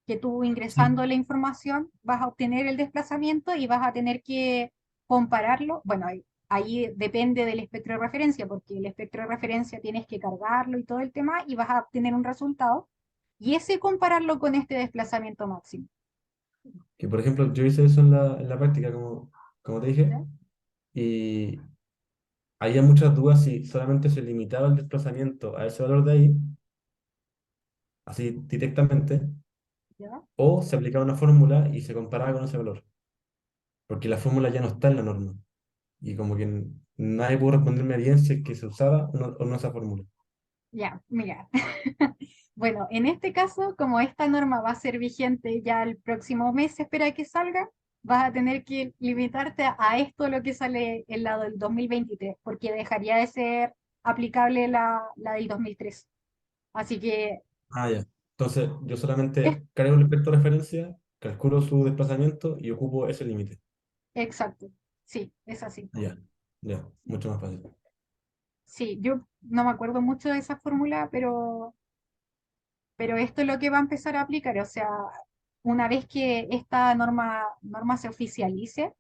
que tú Sí. ingresando la información vas a obtener el desplazamiento y vas a tener que compararlo. Bueno, ahí depende del espectro de referencia, porque el espectro de referencia tienes que cargarlo y todo el tema y vas a obtener un resultado. Y ese compararlo con este desplazamiento máximo. Que por ejemplo, yo hice eso en la práctica, como te dije, ¿Ya? y había muchas dudas si solamente se limitaba el desplazamiento a ese valor de ahí, así directamente, ¿Ya? o se aplicaba una fórmula y se comparaba con ese valor, porque la fórmula ya no está en la norma. Y como que nadie pudo responderme bien si es que se usaba o no esa fórmula. Ya, mira. Bueno, en este caso, como esta norma va a ser vigente ya el próximo mes, se espera que salga, vas a tener que limitarte a esto lo que sale el lado del 2023, porque dejaría de ser aplicable la del 2003. Así que Ah, ya. Entonces, yo es solamente cargo el efecto de referencia, calculo su desplazamiento y ocupo ese límite. exacto. Sí, es así. Ya, ya, mucho más fácil. Sí, yo no me acuerdo mucho de esa fórmula, pero esto es lo que va a empezar a aplicar. O sea, una vez que esta norma se oficialice,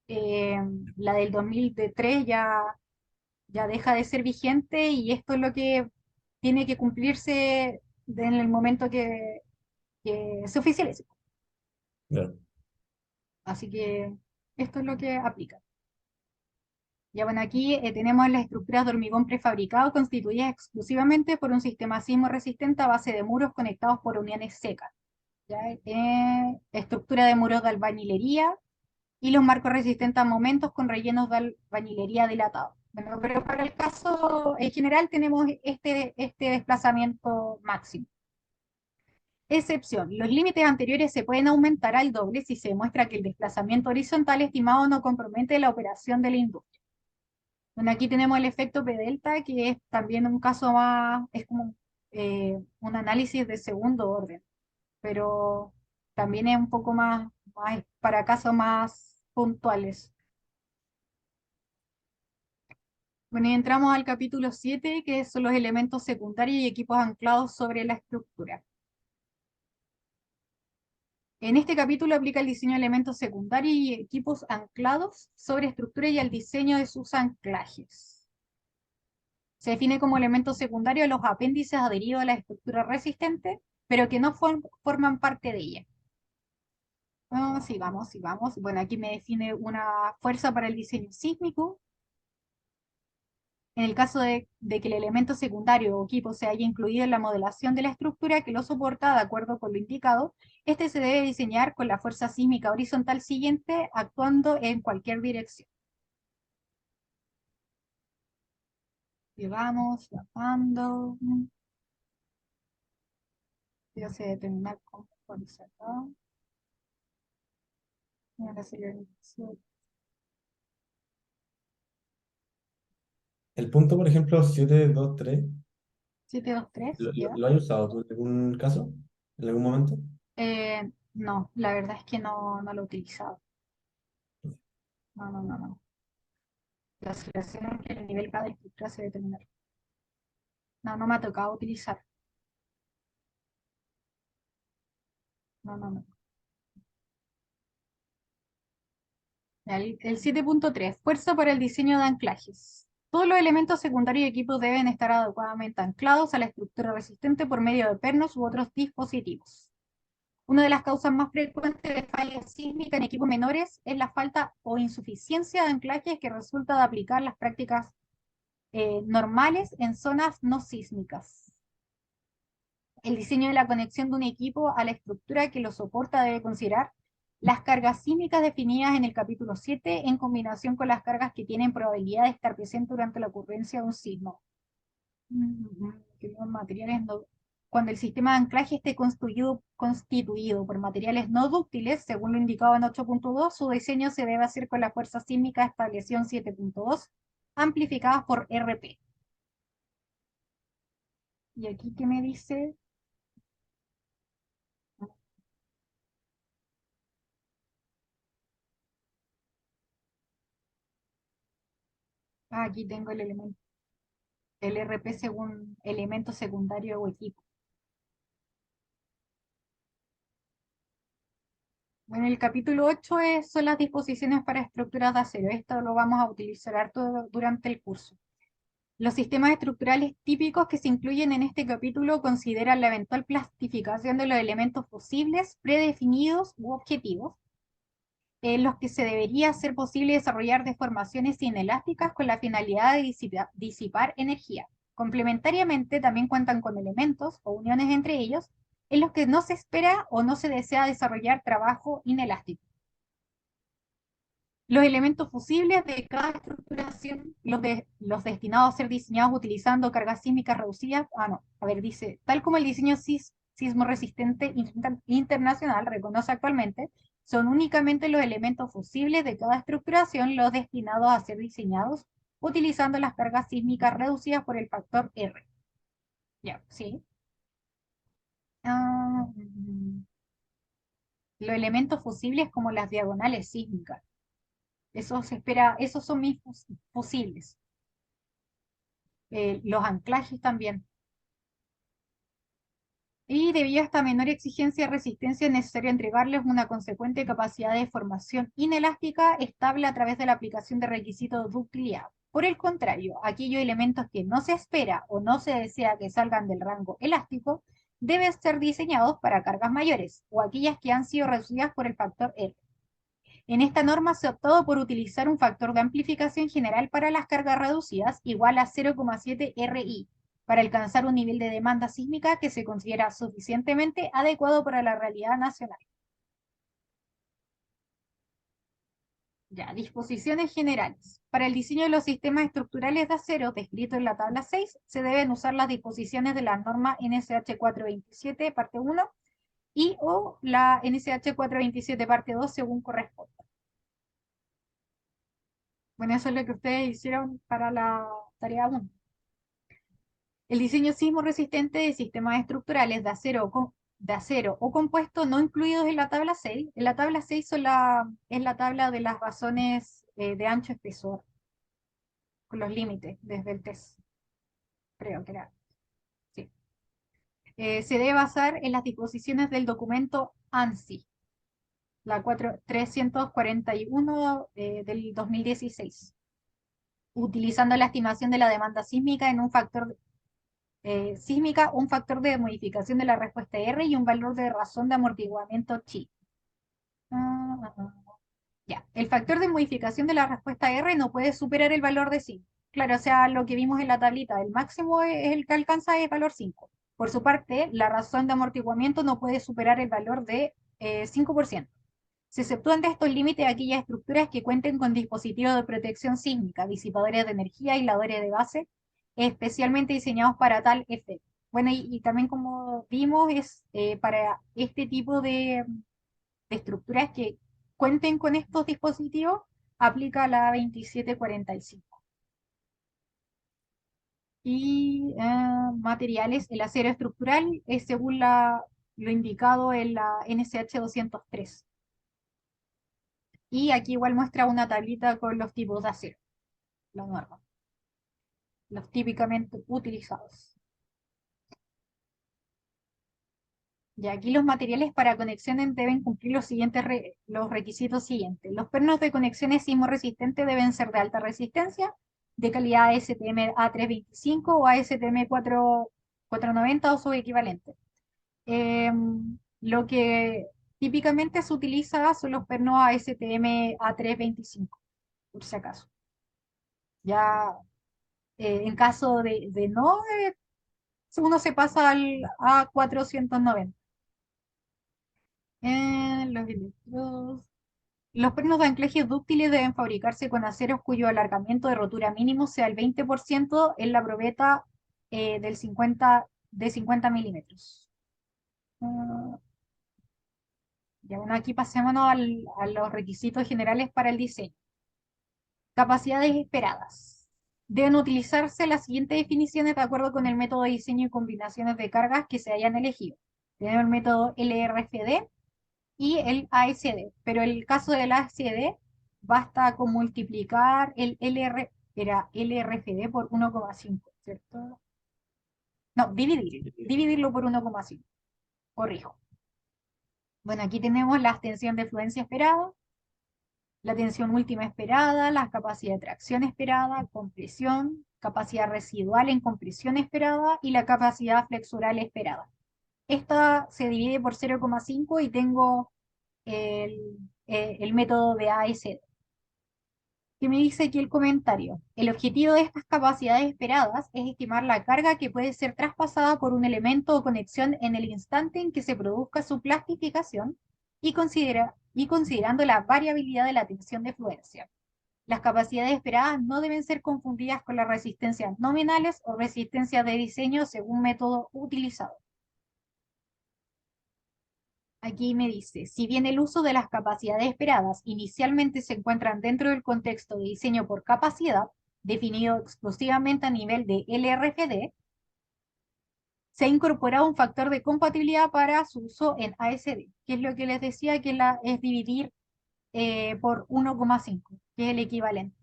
eh, la del 2003 ya deja de ser vigente y esto es lo que tiene que cumplirse en el momento que se oficialice. Ya. Así que esto es lo que aplica. Ya bueno, aquí tenemos las estructuras de hormigón prefabricado constituidas exclusivamente por un sistema sismo resistente a base de muros conectados por uniones secas. ¿Ya? Estructura de muros de albañilería, y los marcos resistentes a momentos con rellenos de albañilería dilatado. Bueno, pero para el caso en general tenemos este desplazamiento máximo. Excepción, los límites anteriores se pueden aumentar al doble si se demuestra que el desplazamiento horizontal estimado no compromete la operación de la industria. Bueno, aquí tenemos el efecto P delta, que es también un caso más, es como un análisis de segundo orden, pero también es un poco más para casos más puntuales. Bueno, y entramos al capítulo 7, que son los elementos secundarios y equipos anclados sobre la estructura. En este capítulo aplica el diseño de elementos secundarios y equipos anclados sobre estructura y el diseño de sus anclajes. Se define como elementos secundarios los apéndices adheridos a la estructura resistente, pero que no forman parte de ella. Sigamos, sigamos. Bueno, aquí me define una fuerza para el diseño sísmico. En el caso de que el elemento secundario o equipo se haya incluido en la modelación de la estructura que lo soporta de acuerdo con lo indicado, este se debe diseñar con la fuerza sísmica horizontal siguiente actuando en cualquier dirección. Y vamos bajando. Ya se determinar con fuerza acá. Y ahora sería el El punto, por ejemplo, 723, 723, ¿ya? ¿lo has usado tú en algún caso? ¿En algún momento? No, la verdad es que no lo he utilizado. No, no, no, no. La aceleración en que el nivel cada estructura se determina. No, no me ha tocado utilizar. No, no, no. El 7.3, fuerza para el diseño de anclajes. Todos los elementos secundarios y equipos deben estar adecuadamente anclados a la estructura resistente por medio de pernos u otros dispositivos. Una de las causas más frecuentes de falla sísmica en equipos menores es la falta o insuficiencia de anclajes que resulta de aplicar las prácticas normales en zonas no sísmicas. El diseño de la conexión de un equipo a la estructura que lo soporta debe considerar las cargas sísmicas definidas en el capítulo 7 en combinación con las cargas que tienen probabilidad de estar presentes durante la ocurrencia de un sismo. Que los materiales no. cuando el sistema de anclaje esté constituido por materiales no dúctiles, según lo indicado en 8.2, su diseño se debe hacer con la fuerza sísmica establecida en 7.2, amplificadas por RP. ¿Y aquí qué me dice? Ah, aquí tengo el elemento, el RP según elemento secundario o equipo. Bueno, el capítulo 8 son las disposiciones para estructuras de acero. Esto lo vamos a utilizar todo durante el curso. Los sistemas estructurales típicos que se incluyen en este capítulo consideran la eventual plastificación de los elementos fusibles, predefinidos u objetivos, en los que se debería ser posible desarrollar deformaciones inelásticas con la finalidad de disipar energía. Complementariamente, también cuentan con elementos o uniones entre ellos en los que no se espera o no se desea desarrollar trabajo inelástico. Los elementos fusibles de cada estructuración, los destinados a ser diseñados utilizando cargas sísmicas reducidas, no, a ver, dice, tal como el diseño sismo resistente internacional reconoce actualmente, son únicamente los elementos fusibles de cada estructuración los destinados a ser diseñados utilizando las cargas sísmicas reducidas por el factor R. Ya, sí. Ah, los elementos fusibles como las diagonales sísmicas. Eso se espera, esos son mis fusibles. Los anclajes también. Y debido a esta menor exigencia de resistencia es necesario entregarles una consecuente capacidad de formación inelástica estable a través de la aplicación de requisitos de ductilidad. Por el contrario, aquellos elementos que no se espera o no se desea que salgan del rango elástico deben ser diseñados para cargas mayores o aquellas que han sido reducidas por el factor R. En esta norma se optó por utilizar un factor de amplificación general para las cargas reducidas igual a 0,7 RI, para alcanzar un nivel de demanda sísmica que se considera suficientemente adecuado para la realidad nacional. Ya, disposiciones generales. Para el diseño de los sistemas estructurales de acero descrito en la tabla 6, se deben usar las disposiciones de la norma NSH 427, parte 1, y o la NSH 427, parte 2, según corresponda. Bueno, eso es lo que ustedes hicieron para la tarea 1. El diseño sismo resistente de sistemas estructurales de acero o compuesto no incluidos en la tabla 6. En la tabla 6 es la tabla de las razones de ancho espesor, con los límites desde el test, creo que era. Sí. Se debe basar en las disposiciones del documento ANSI, la 341 del 2016, utilizando la estimación de la demanda sísmica en un factor sísmica, un factor de modificación de la respuesta R y un valor de razón de amortiguamiento chi. Ah, ah, ah. Ya, el factor de modificación de la respuesta R no puede superar el valor de 5. Claro, o sea, lo que vimos en la tablita, el máximo es el que alcanza es valor 5. Por su parte, la razón de amortiguamiento no puede superar el valor de 5%. Se exceptúan de estos límites aquellas estructuras que cuenten con dispositivos de protección sísmica, disipadores de energía, aisladores de base, especialmente diseñados para tal efecto. Bueno, y también como vimos, es para este tipo de estructuras que cuenten con estos dispositivos, aplica la 2745. Y materiales, el acero estructural es según lo indicado en la NSH 203. Y aquí igual muestra una tablita con los tipos de acero, la norma, los típicamente utilizados. Y aquí los materiales para conexiones deben cumplir los requisitos siguientes. Los pernos de conexiones sismorresistentes deben ser de alta resistencia, de calidad ASTM A325 o ASTM 490 o su equivalente. Lo que típicamente se utiliza son los pernos ASTM A325, por si acaso. Ya en caso de no, uno se pasa al A490. Los pernos de anclaje dúctiles deben fabricarse con aceros cuyo alargamiento de rotura mínimo sea el 20% en la probeta del 50 de 50 milímetros. Ya bueno, aquí pasémonos a los requisitos generales para el diseño. Capacidades esperadas. Deben utilizarse las siguientes definiciones de acuerdo con el método de diseño y combinaciones de cargas que se hayan elegido. Tenemos el método LRFD y el ASD, pero en el caso del ASD basta con multiplicar el LRFD por 1,5, ¿cierto? No, dividirlo por 1,5, corrijo. Bueno, aquí tenemos la tensión de fluencia esperada, la tensión última esperada, la capacidad de tracción esperada, compresión, capacidad residual en compresión esperada y la capacidad flexural esperada. Esta se divide por 0,5 y tengo el método de ASD. ¿Qué me dice aquí el comentario? El objetivo de estas capacidades esperadas es estimar la carga que puede ser traspasada por un elemento o conexión en el instante en que se produzca su plastificación y considerando la variabilidad de la tensión de fluencia. Las capacidades esperadas no deben ser confundidas con las resistencias nominales o resistencias de diseño según método utilizado. Aquí me dice, si bien el uso de las capacidades esperadas inicialmente se encuentran dentro del contexto de diseño por capacidad, definido exclusivamente a nivel de LRFD, se ha incorporado un factor de compatibilidad para su uso en ASD, que es lo que les decía que es dividir por 1,5, que es el equivalente.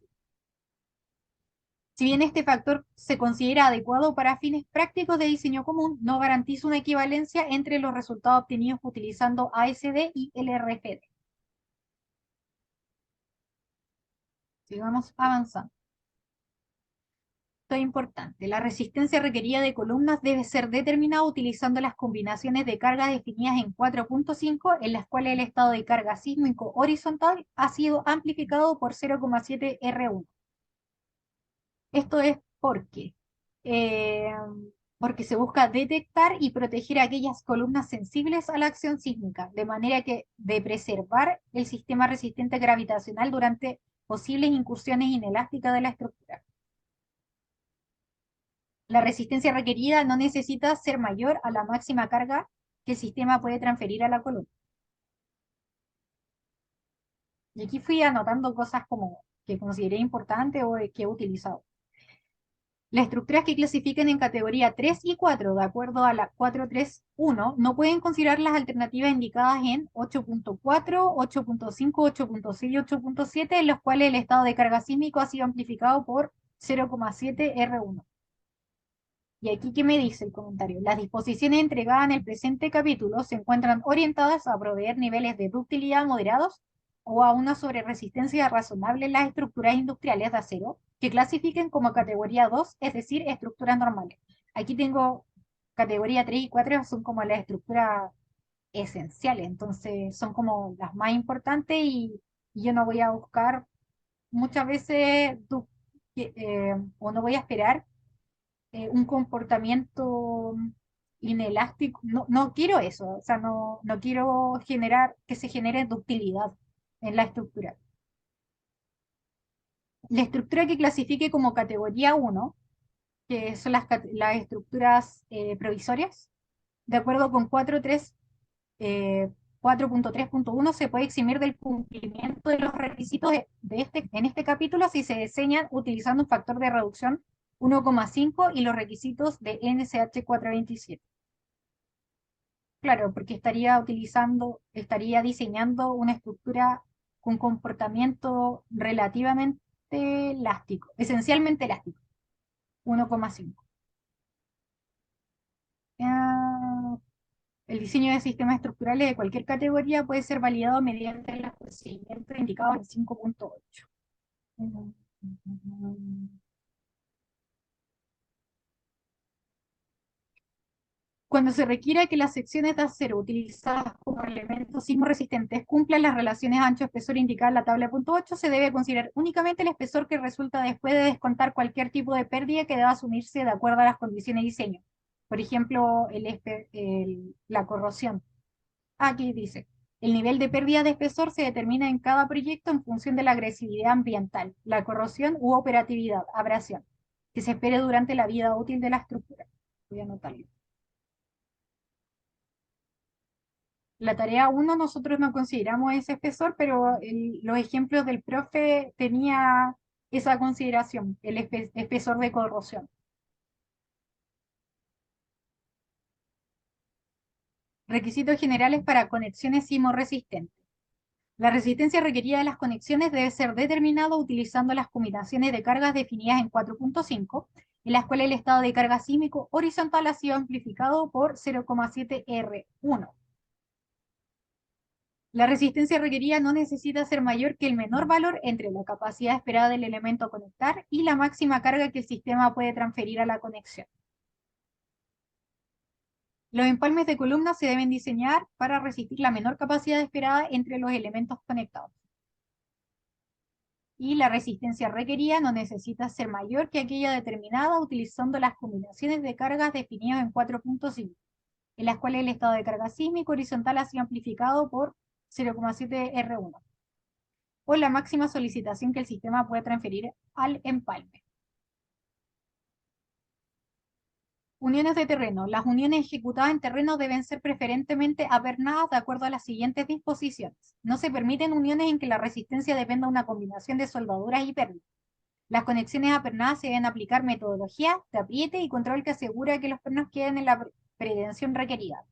Si bien este factor se considera adecuado para fines prácticos de diseño común, no garantiza una equivalencia entre los resultados obtenidos utilizando ASD y LRFD. Sigamos avanzando. Esto es importante. La resistencia requerida de columnas debe ser determinada utilizando las combinaciones de carga definidas en 4.5, en las cuales el estado de carga sísmico horizontal ha sido amplificado por 0,7 R1. Esto es eh, porque se busca detectar y proteger aquellas columnas sensibles a la acción sísmica, de manera que de preservar el sistema resistente gravitacional durante posibles incursiones inelásticas de la estructura. La resistencia requerida no necesita ser mayor a la máxima carga que el sistema puede transferir a la columna. Y aquí fui anotando cosas como que consideré importantes o que he utilizado. Las estructuras que clasifiquen en categoría 3 y 4, de acuerdo a la 431, no pueden considerar las alternativas indicadas en 8.4, 8.5, 8.6 y 8.7, en los cuales el estado de carga sísmico ha sido amplificado por 0,7 R1. Y aquí, ¿qué me dice el comentario? Las disposiciones entregadas en el presente capítulo se encuentran orientadas a proveer niveles de ductilidad moderados o a una sobreresistencia razonable en las estructuras industriales de acero que clasifiquen como categoría 2, es decir, estructuras normales. Aquí tengo categoría 3 y 4, son como las estructuras esenciales, entonces son como las más importantes y yo no voy a buscar muchas veces, o no voy a esperar un comportamiento inelástico. No, no quiero eso, o sea, no quiero generar que se genere ductilidad en la estructura. La estructura que clasifique como categoría 1, que son las estructuras provisorias, de acuerdo con 4.3.1, se puede eximir del cumplimiento de los requisitos en este capítulo si se diseñan utilizando un factor de reducción 1,5 y los requisitos de NSH 427. Claro, porque estaría diseñando una estructura con comportamiento relativamente elástico, esencialmente elástico, 1,5. Ah, el diseño de sistemas estructurales de cualquier categoría puede ser validado mediante los procedimientos indicados en 5.8. Cuando se requiera que las secciones de acero utilizadas como elementos sismoresistentes cumplan las relaciones ancho-espesor indicadas en la tabla punto 8, se debe considerar únicamente el espesor que resulta después de descontar cualquier tipo de pérdida que deba asumirse de acuerdo a las condiciones de diseño. Por ejemplo, la corrosión. Aquí dice, el nivel de pérdida de espesor se determina en cada proyecto en función de la agresividad ambiental, la corrosión u operatividad, abrasión, que se espere durante la vida útil de la estructura. Voy a anotarlo. La tarea uno nosotros no consideramos ese espesor, pero los ejemplos del profe tenía esa consideración, el espesor de corrosión. Requisitos generales para conexiones sismorresistentes. La resistencia requerida de las conexiones debe ser determinada utilizando las combinaciones de cargas definidas en 4.5, en las cuales el estado de carga sísmico horizontal ha sido amplificado por 0,7 R1. La resistencia requerida no necesita ser mayor que el menor valor entre la capacidad esperada del elemento a conectar y la máxima carga que el sistema puede transferir a la conexión. Los empalmes de columnas se deben diseñar para resistir la menor capacidad esperada entre los elementos conectados. Y la resistencia requerida no necesita ser mayor que aquella determinada utilizando las combinaciones de cargas definidas en 4.5, en las cuales el estado de carga sísmico horizontal ha sido amplificado por 0,7 R1, o la máxima solicitación que el sistema puede transferir al empalme. Uniones de terreno. Las uniones ejecutadas en terreno deben ser preferentemente apernadas de acuerdo a las siguientes disposiciones. No se permiten uniones en que la resistencia dependa de una combinación de soldaduras y pernos. Las conexiones apernadas se deben aplicar metodología de apriete y control que asegura que los pernos queden en la pretensión requerida.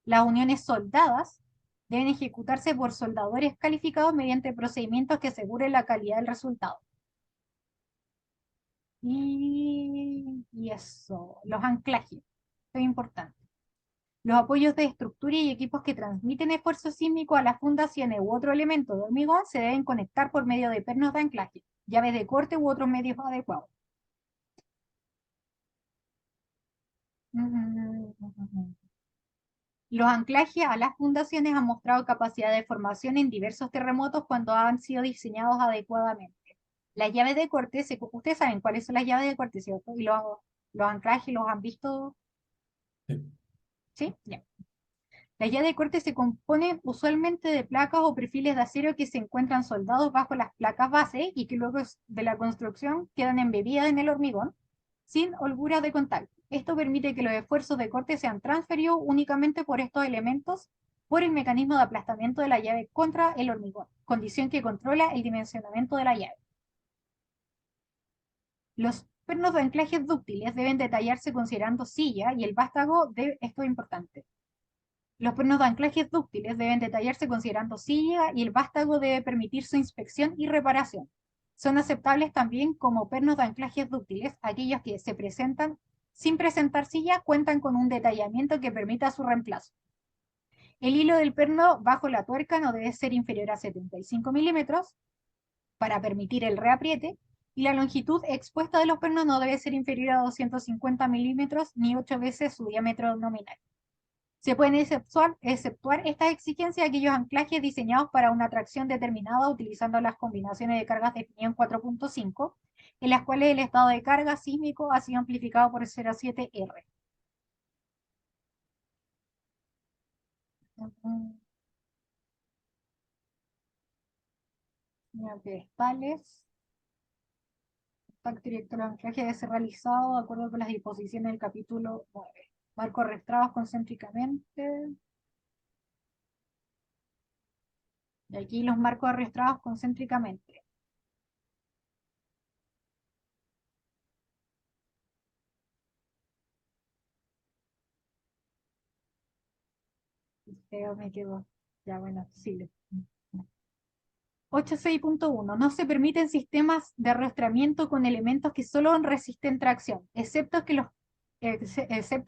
Las uniones soldadas deben ejecutarse por soldadores calificados mediante procedimientos que aseguren la calidad del resultado. Y eso, los anclajes, esto es importante. Los apoyos de estructura y equipos que transmiten esfuerzo sísmico a las fundaciones u otro elemento de hormigón se deben conectar por medio de pernos de anclaje, llaves de corte u otros medios adecuados. Los anclajes a las fundaciones han mostrado capacidad de formación en diversos terremotos cuando han sido diseñados adecuadamente. Las llaves de corte, ustedes saben cuáles son las llaves de corte, ¿cierto? Y los anclajes los han visto, Sí. ¿sí? Ya. Las llaves de corte se componen usualmente de placas o perfiles de acero que se encuentran soldados bajo las placas base y que luego de la construcción quedan embebidas en el hormigón sin holguras de contacto. Esto permite que los esfuerzos de corte sean transferidos únicamente por estos elementos por el mecanismo de aplastamiento de la llave contra el hormigón, condición que controla el dimensionamiento de la llave. Los pernos de anclajes dúctiles deben detallarse considerando silla y el vástago de esto es importante. Los pernos de anclajes dúctiles deben detallarse considerando silla y el vástago debe permitir su inspección y reparación. Son aceptables también como pernos de anclajes dúctiles aquellos que se presentan sin presentar silla cuentan con un detallamiento que permita su reemplazo. El hilo del perno bajo la tuerca no debe ser inferior a 75 milímetros para permitir el reapriete y la longitud expuesta de los pernos no debe ser inferior a 250 milímetros ni 8 veces su diámetro nominal. Se pueden exceptuar estas exigencias aquellos anclajes diseñados para una tracción determinada utilizando las combinaciones de cargas definidas en 4.5, en las cuales el estado de carga sísmico ha sido amplificado por 0,7 R. Pedestales. El pacto directo de anclaje debe ser realizado de acuerdo con las disposiciones del capítulo 9. Marcos arrastrados concéntricamente. Y aquí los marcos arrastrados concéntricamente. Pero me quedo. Ya bueno, sí. 8.6.1. No se permiten sistemas de arrastramiento con elementos que solo resisten tracción, excepto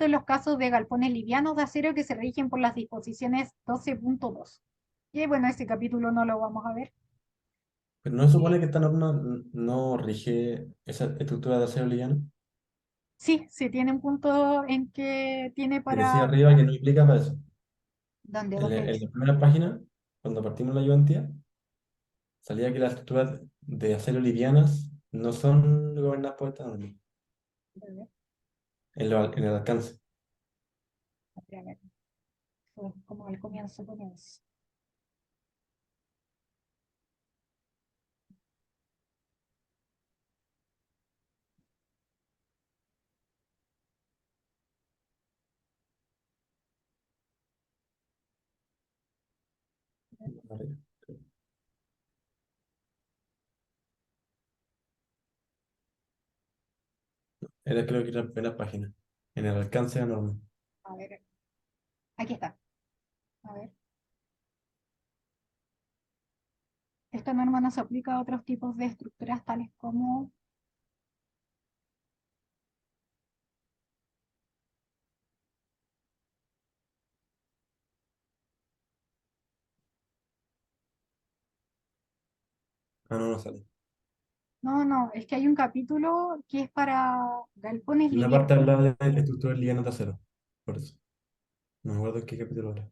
en los casos de galpones livianos de acero que se rigen por las disposiciones 12.2. Y bueno, este capítulo no lo vamos a ver. Pero no se Eh, supone que esta norma no rige esa estructura de acero liviano. sí, sí tiene un punto en que tiene Y decía para... arriba que no implica para eso. ¿Dónde? En ¿Dónde en dice? la primera página, cuando partimos la ayudantía, salía que las estructuras de acero livianas no son gobernadas por esta norma, en el alcance. A ver, fue como al comienzo, comienzo. arriba. Era creo que era la primera página. En el alcance enorme. A ver, aquí está. A ver. Esta norma no se aplica a otros tipos de estructuras tales como... Ah, no, no sale. No, no, es que hay un capítulo que es para galpones Una parte livianos. hablaba de estructuras livianas de acero. Por eso. No me acuerdo en qué capítulo era.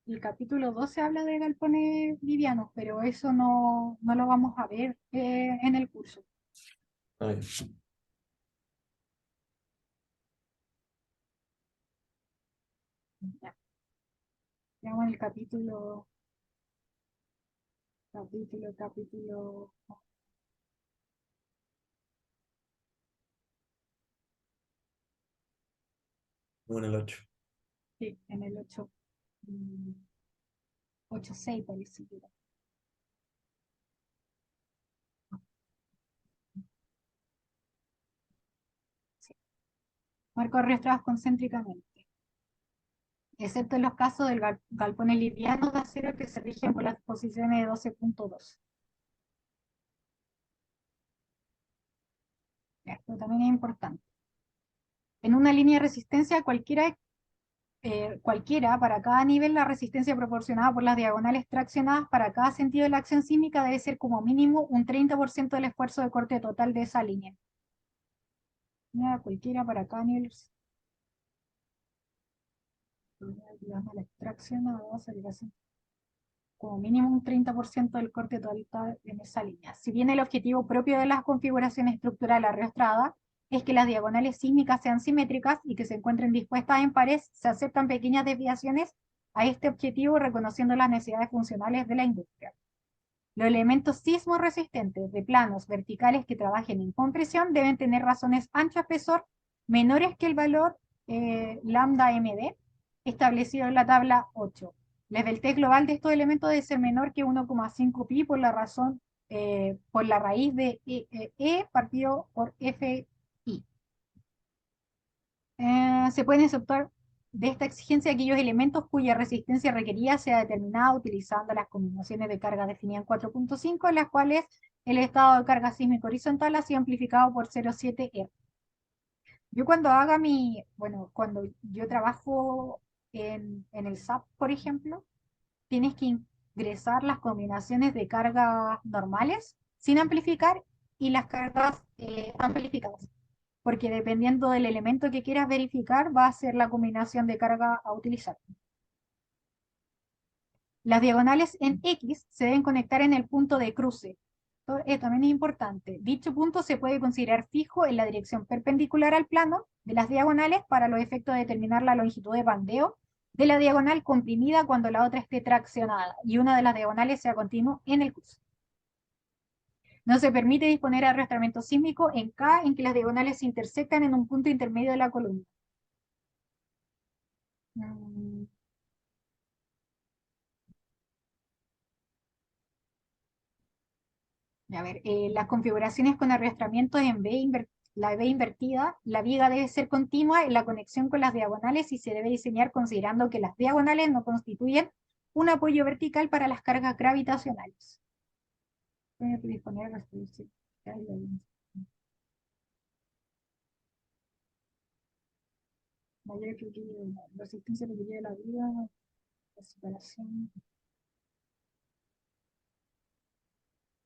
El capítulo 12 habla de galpones livianos, pero eso no lo vamos a ver en el curso. Ah, ya. Ya, veamos el capítulo, Como en el 8. sí, en el 8, 8.6 parece que era. Sí. Marcos arrastrados concéntricamente, excepto en los casos del galpones livianos de acero que se rigen por las disposiciones de 12.2. Esto también es importante. En una línea de resistencia cualquiera, para cada nivel, la resistencia proporcionada por las diagonales traccionadas para cada sentido de la acción sísmica debe ser como mínimo un 30% del esfuerzo de corte total de esa línea. Ya, cualquiera para cada nivel. Diagonales traccionadas sería así, como mínimo un 30% del corte total en esa línea. Si bien el objetivo propio de las configuraciones estructurales arrastradas es que las diagonales sísmicas sean simétricas y que se encuentren dispuestas en pares, se aceptan pequeñas desviaciones a este objetivo reconociendo las necesidades funcionales de la industria. Los elementos sismo resistentes de planos verticales que trabajen en compresión deben tener razones ancho-espesor menores que el valor lambda MD establecido en la tabla 8. La esbeltez global de estos elementos debe ser menor que 1,5 pi por la raíz de partido por FI. Se pueden exceptuar de esta exigencia aquellos elementos cuya resistencia requerida sea determinada utilizando las combinaciones de carga definidas en 4.5, en las cuales el estado de carga sísmica horizontal ha sido amplificado por 0,7 R. Yo cuando yo trabajo en el SAP, por ejemplo, tienes que ingresar las combinaciones de cargas normales sin amplificar y las cargas amplificadas, porque dependiendo del elemento que quieras verificar, va a ser la combinación de carga a utilizar. Las diagonales en X se deben conectar en el punto de cruce. Esto también es importante. Dicho punto se puede considerar fijo en la dirección perpendicular al plano de las diagonales para los efectos de determinar la longitud de bandeo de la diagonal comprimida cuando la otra esté traccionada y una de las diagonales sea continuo en el cruce. No se permite disponer de arrastramiento sísmico en K en que las diagonales se intersectan en un punto intermedio de la columna. Mm, A ver, las configuraciones con arrastramiento en la B invertida, la viga debe ser continua en la conexión con las diagonales y se debe diseñar considerando que las diagonales no constituyen un apoyo vertical para las cargas gravitacionales. Disponer mayor resistencia requerida de la viga, la separación.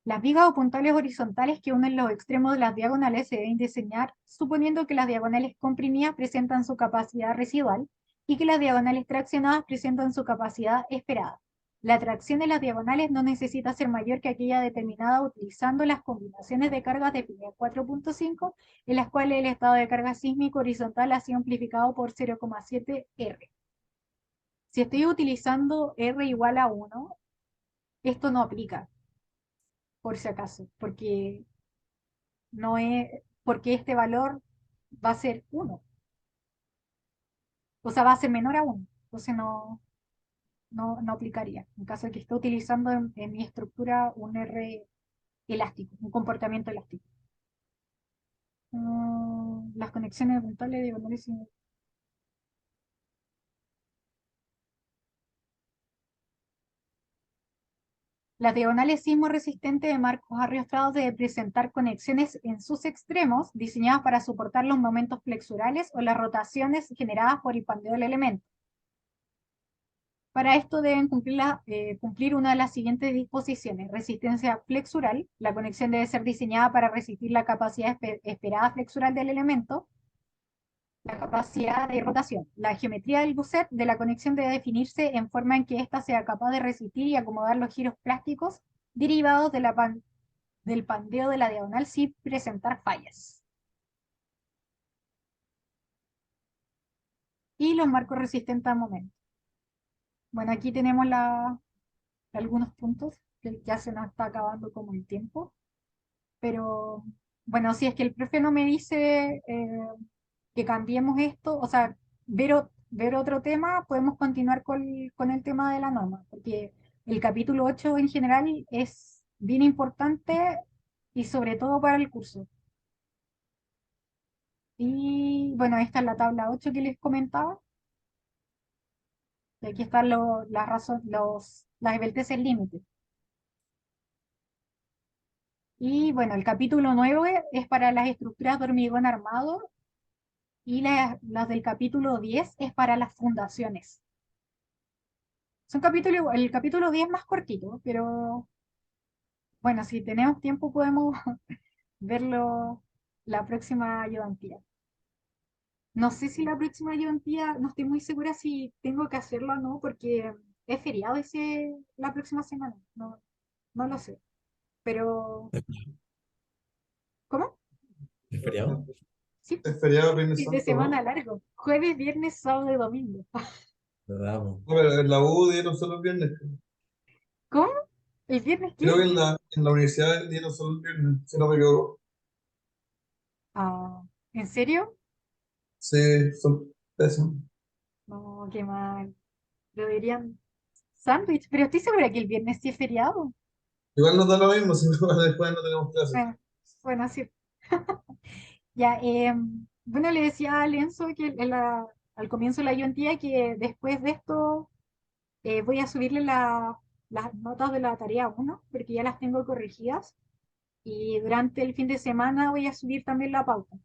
Las vigas o puntales horizontales que unen los extremos de las diagonales se deben diseñar suponiendo que las diagonales comprimidas presentan su capacidad residual y que las diagonales traccionadas presentan su capacidad esperada. La tracción de las diagonales no necesita ser mayor que aquella determinada utilizando las combinaciones de cargas de PINE 4.5 en las cuales el estado de carga sísmico horizontal ha sido amplificado por 0,7 R. Si estoy utilizando R igual a 1, esto no aplica, por si acaso, porque este valor va a ser 1, o sea, va a ser menor a 1. Entonces no. no aplicaría. En caso de que esté utilizando en mi estructura un R elástico, un comportamiento elástico. Las conexiones puntuales diagonales. Las diagonales sismo-resistentes de marcos arrastrados deben presentar conexiones en sus extremos diseñadas para soportar los momentos flexurales o las rotaciones generadas por el pandeo del elemento. Para esto deben cumplir una de las siguientes disposiciones. Resistencia flexural. La conexión debe ser diseñada para resistir la capacidad esperada flexural del elemento. La capacidad de rotación. La geometría del gusset de la conexión debe definirse en forma en que ésta sea capaz de resistir y acomodar los giros plásticos derivados del pandeo de la diagonal sin presentar fallas. Y los marcos resistentes al momento. Bueno, aquí tenemos algunos puntos, que ya se nos está acabando como el tiempo, pero bueno, si es que el profe no me dice que cambiemos esto, o sea, ver otro tema, podemos continuar con el tema de la norma, porque el capítulo 8 en general es bien importante y sobre todo para el curso. Y bueno, esta es la tabla 8 que les comentaba. Y aquí están las esbelteces límite. Y bueno, el capítulo 9 es para las estructuras de hormigón armado y las del capítulo 10 es para las fundaciones. El capítulo 10 es más cortito, pero bueno, si tenemos tiempo podemos verlo la próxima ayudantía. No sé si la próxima ayudantía, no estoy muy segura si tengo que hacerlo o no, porque es feriado la próxima semana. No, no lo sé. Pero, ¿cómo? ¿Es feriado? Sí, Es feriado Viernes fin de Santo, semana ¿no? largo. Jueves, viernes, sábado y domingo. ¿Verdad, po? No, pero en la U dieron solo el viernes. ¿Cómo? ¿El viernes Creo qué? que en la universidad dieron solo el viernes, si no me equivoco. Ah, ¿en serio? Sí, son pésimos. No, qué mal. Lo dirían sándwich, pero estoy segura que el viernes sí es feriado. Igual nos da lo mismo si después no tenemos clases. Bueno, bueno, sí. Ya, bueno, le decía a Lenzo que al comienzo de la ayudantía que después de esto voy a subirle las notas de la tarea 1 porque ya las tengo corregidas, y durante el fin de semana voy a subir también la pauta.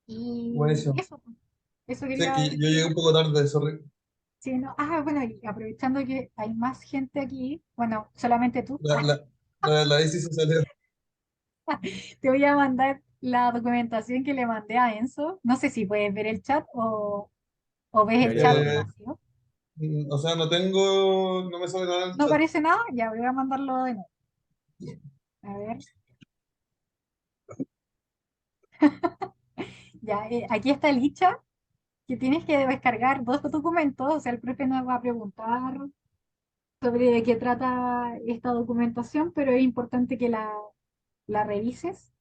Y Buenísimo. eso Sé quería que yo llegué decir. un poco tarde, sorry. Sí, no. Ah, bueno, y aprovechando que hay más gente aquí, bueno, solamente tú, La, la, la ICI se salió. te voy a mandar la documentación que le mandé a Enzo. No sé si puedes ver el chat o ves el Debería chat poder. Eh, vacío. o sea, no me sale nada en el ¿No chat. aparece nada? Ya voy a mandarlo de nuevo. A ver, ya, aquí está el Licha, que tienes que descargar dos documentos. O sea, el profe nos va a preguntar sobre de qué trata esta documentación, pero es importante que la revises.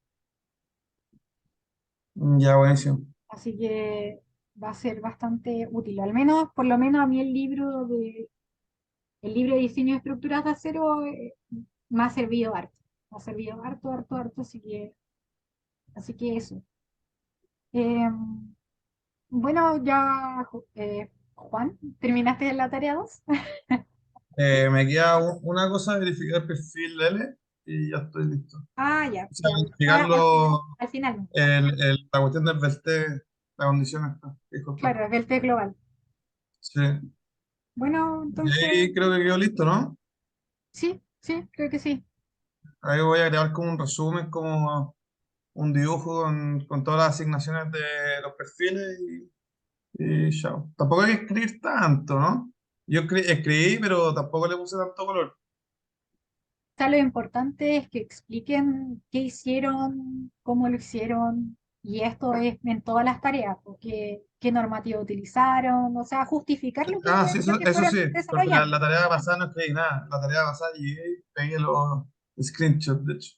Ya, buenísimo. Así que va a ser bastante útil. Al menos, por lo menos a mí el libro de diseño de estructuras de acero me ha servido harto. Me ha servido harto, harto, harto, así que eso. Eh, bueno, ya, Juan, ¿terminaste la tarea 2? Me queda una cosa, verificar el perfil de L y ya estoy listo. Ah, ya, O sea, ya. verificarlo, Al final no. la cuestión del VST, la condición está, disculpa. Claro, es del té global. Sí. Bueno, Y entonces, ahí creo que quedó listo, ¿no? sí, sí, creo que sí. Ahí voy a grabar como un resumen, como un dibujo con todas las asignaciones de los perfiles y chao. Tampoco hay que escribir tanto, ¿no? Yo escribí, pero tampoco le puse tanto color. Sea, lo importante es que expliquen qué hicieron, cómo lo hicieron, y esto es en todas las tareas, porque qué normativa utilizaron, o sea, justificar Ah, sí, lo que eso sí, fueron porque la desarrollando. tarea pasada no escribí nada. La tarea pasada llegué y pegué los screenshots, de hecho.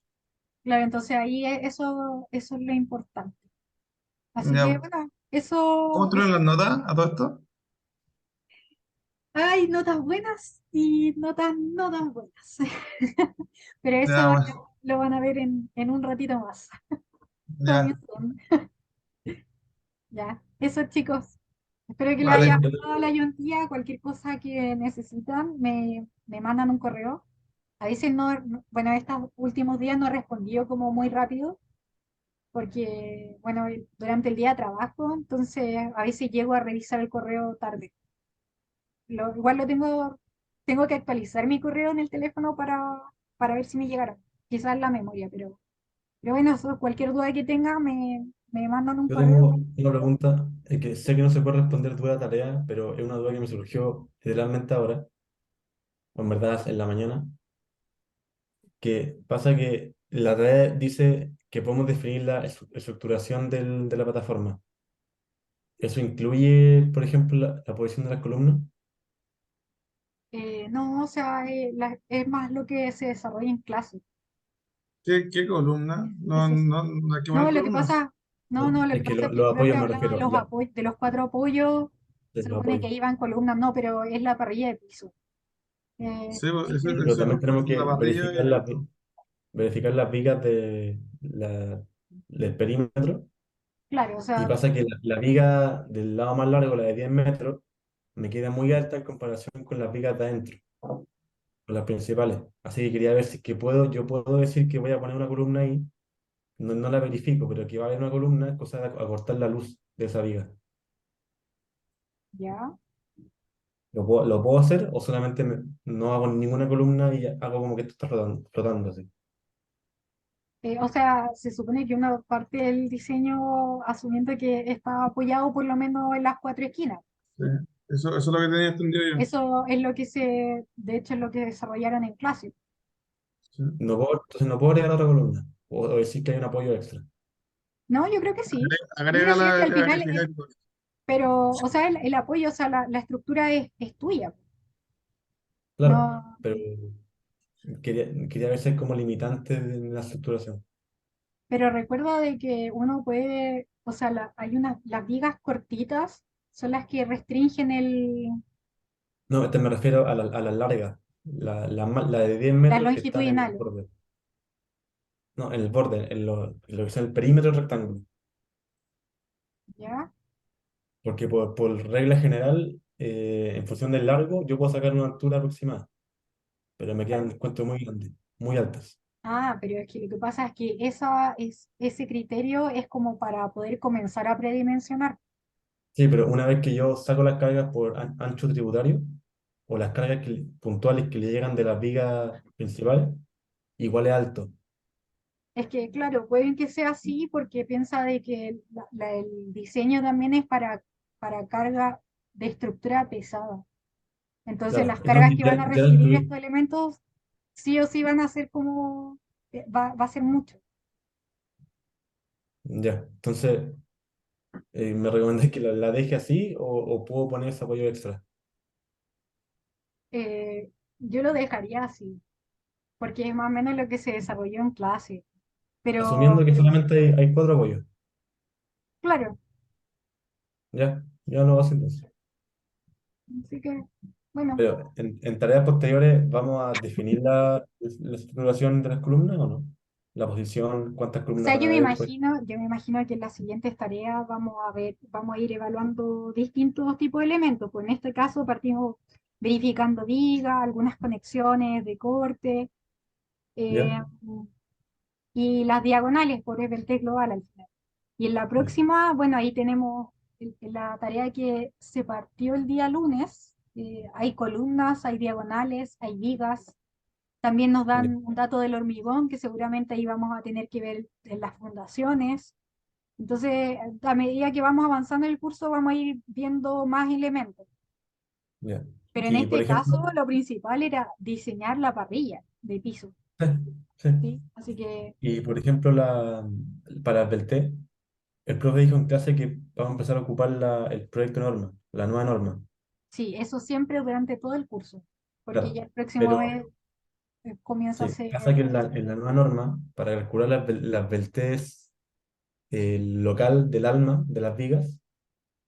Claro, entonces ahí eso es lo importante. Así que Ya. bueno, ¿Cómo estuvieron las notas a todo esto? hay notas buenas y notas no tan buenas. Pero eso Ya, bueno, lo van a ver en un ratito más. Todavía ya. son. Ya, eso chicos. Espero que les haya Vale, gustado la ayuntía. Cualquier cosa que necesitan, me mandan un correo. A veces bueno, estos últimos días no he respondido como muy rápido, porque, bueno, durante el día trabajo, entonces a veces llego a revisar el correo tarde. Igual tengo que actualizar mi correo en el teléfono para ver si me llegaron. Quizás la memoria, pero bueno, cualquier duda que tenga, me mandan un Yo correo. tengo una pregunta, que sé que no se puede responder duda de tarea, pero es una duda que me surgió literalmente ahora, o en verdad en la mañana, que pasa que la tarea dice que podemos definir la estructuración de la plataforma. ¿Eso incluye, por ejemplo, la posición de las columnas? No, o sea, es más lo que se desarrolla en clase. ¿Qué columna? No, Eso es. no, no hay que No, poner columnas. lo Es que que pasa es que los creo que apoyos me hablaba de refiero, los apoyos, de los cuatro apoyos, de se los supone que apoyos. iban columnas, no, pero es la parrilla de piso. Sí, pues, Es el- Pero también tenemos la que parrilla verificar las vigas del perímetro. claro, o Y sea, pasa que la viga del lado más largo, la de 10 metros, me queda muy alta en comparación con las vigas de adentro, con las principales. Así que quería ver si es que yo puedo decir que voy a poner una columna ahí, no la verifico, pero que va a haber una columna, es cosa de acortar la luz de esa viga. ya. Lo puedo hacer o solamente no hago ninguna columna y hago como que esto está flotando así? O sea, se supone que uno parte del diseño asumiendo que está apoyado por lo menos en las cuatro esquinas. sí. Eso es lo que tenía entendido yo. Eso es lo de hecho, es lo que desarrollaron en clase. Sí. Entonces no puedo agregar otra columna o decir que hay un apoyo extra. No, yo creo que sí. Mira, si es que Agrégala al y final, fijáis. pero, o sea, el apoyo, o sea, la estructura es tuya. Claro, No, pero quería ver si es como limitante en la estructuración. pero recuerda de que uno puede, o sea, las vigas cortitas son las que restringen No, me refiero a la larga, la de 10 las metros que está en el longitudinales, borde. No, en el borde, en lo que es el perímetro del rectángulo. ¿ya? Porque por regla general, en función del largo, yo puedo sacar una altura aproximada, pero me quedan encuentro muy grandes, muy altas. Ah, pero es que lo que pasa es que ese criterio es como para poder comenzar a predimensionar. Sí, pero una vez que yo saco las cargas por ancho tributario, o las cargas puntuales que le llegan de las vigas principales, igual es alto. Es que, claro, pueden que sea así porque piensa de que el diseño también es para carga de estructura pesada. Entonces, Claro, las no, cargas que van a ya lo recibir incluí. estos elementos sí o sí van a ser como, va a ser mucho. Ya, entonces, ¿me recomendás que la deje así o puedo poner ese apoyo extra? Eh, yo lo dejaría así, porque es más o menos lo que se desarrolló en clase. Asumiendo Pero, que solamente hay cuatro apoyos. claro, Ya lo hago entonces. así que, bueno. Pero en tareas posteriores, ¿vamos a definir la estructuración de las columnas o no? La posición, cuántas O columnas sea, van a haber, pues. yo me imagino que en las siguientes tareas vamos a ir evaluando distintos tipos de elementos. Pues en este caso partimos verificando vigas, algunas conexiones de corte ¿Ya? eh, y las diagonales por FLT global al final. Y en la Ya. próxima, bueno, ahí tenemos la tarea que se partió el día lunes. Hay columnas, hay diagonales, hay vigas. También nos Ya. dan un dato del hormigón que seguramente ahí vamos a tener que ver en las fundaciones. Entonces, a medida que vamos avanzando en el curso, vamos a ir viendo más elementos. Ya. Pero en Y por este ejemplo, caso, lo principal era diseñar la parrilla de piso, sí, sí. ¿sí? Así que Y por ejemplo, para el T, el profe dijo en clase que vamos a empezar a ocupar el proyecto norma, la nueva norma. sí, eso siempre durante todo el curso, porque Claro. ya el próximo Pero mes comienza a sí, ser pasa que en la nueva norma, para calcular las beltés local del alma de las vigas,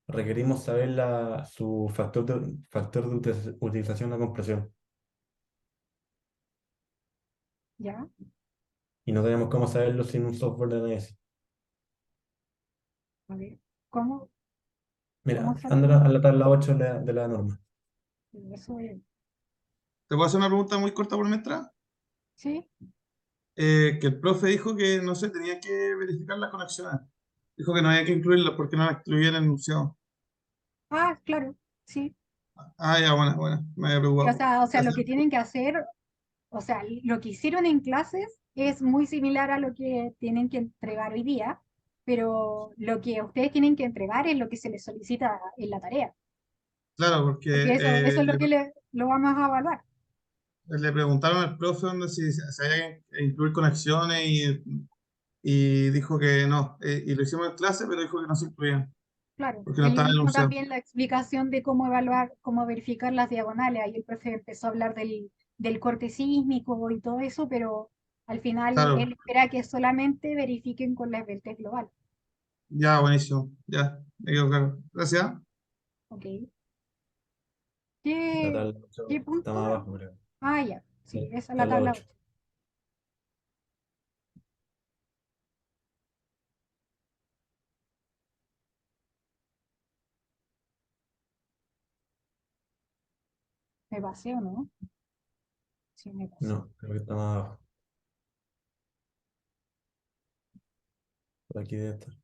requerimos saber su factor de utilización de compresión. ¿Ya? Y no tenemos cómo saberlo sin un software de NS. A ver, ¿cómo, cómo Mira, anda sabemos a la tabla 8 de la norma. eso? ¿Te puedo hacer una pregunta muy corta por mientras? Sí. Que el profe dijo que no se tenía que verificar las conexiones. Dijo que no había que incluirlas porque no las incluía en el enunciado. Ah, claro, sí. Ah, ya, bueno, bueno, me había Sí, preocupado. o sea, lo Gracias. que tienen que hacer, o sea, lo que hicieron en clases es muy similar a lo que tienen que entregar hoy día, pero lo que ustedes tienen que entregar es lo que se les solicita en la tarea, Claro, porque porque eso es lo que lo vamos a evaluar. le preguntaron al profe dónde si se había que incluir conexiones y dijo que no. Y lo hicimos en clase, pero dijo que no se incluían Claro, porque no ahí estaba en el vino enunciado. también la explicación de cómo evaluar, cómo verificar las diagonales. Ahí el profe empezó a hablar del corte sísmico y todo eso, pero al final Claro, él espera que solamente verifiquen con la esbeltez global. ya, buenísimo. Ya, me quedo claro. Gracias. ¿Ok? La ¿Qué, tabla qué 8 está punto? más abajo, creo. Ah, ya, sí, Sí, esa es la tabla tabla 8. 8. Me pasé o no, sí, me pasé. No, creo que está más abajo. Por aquí debe estar.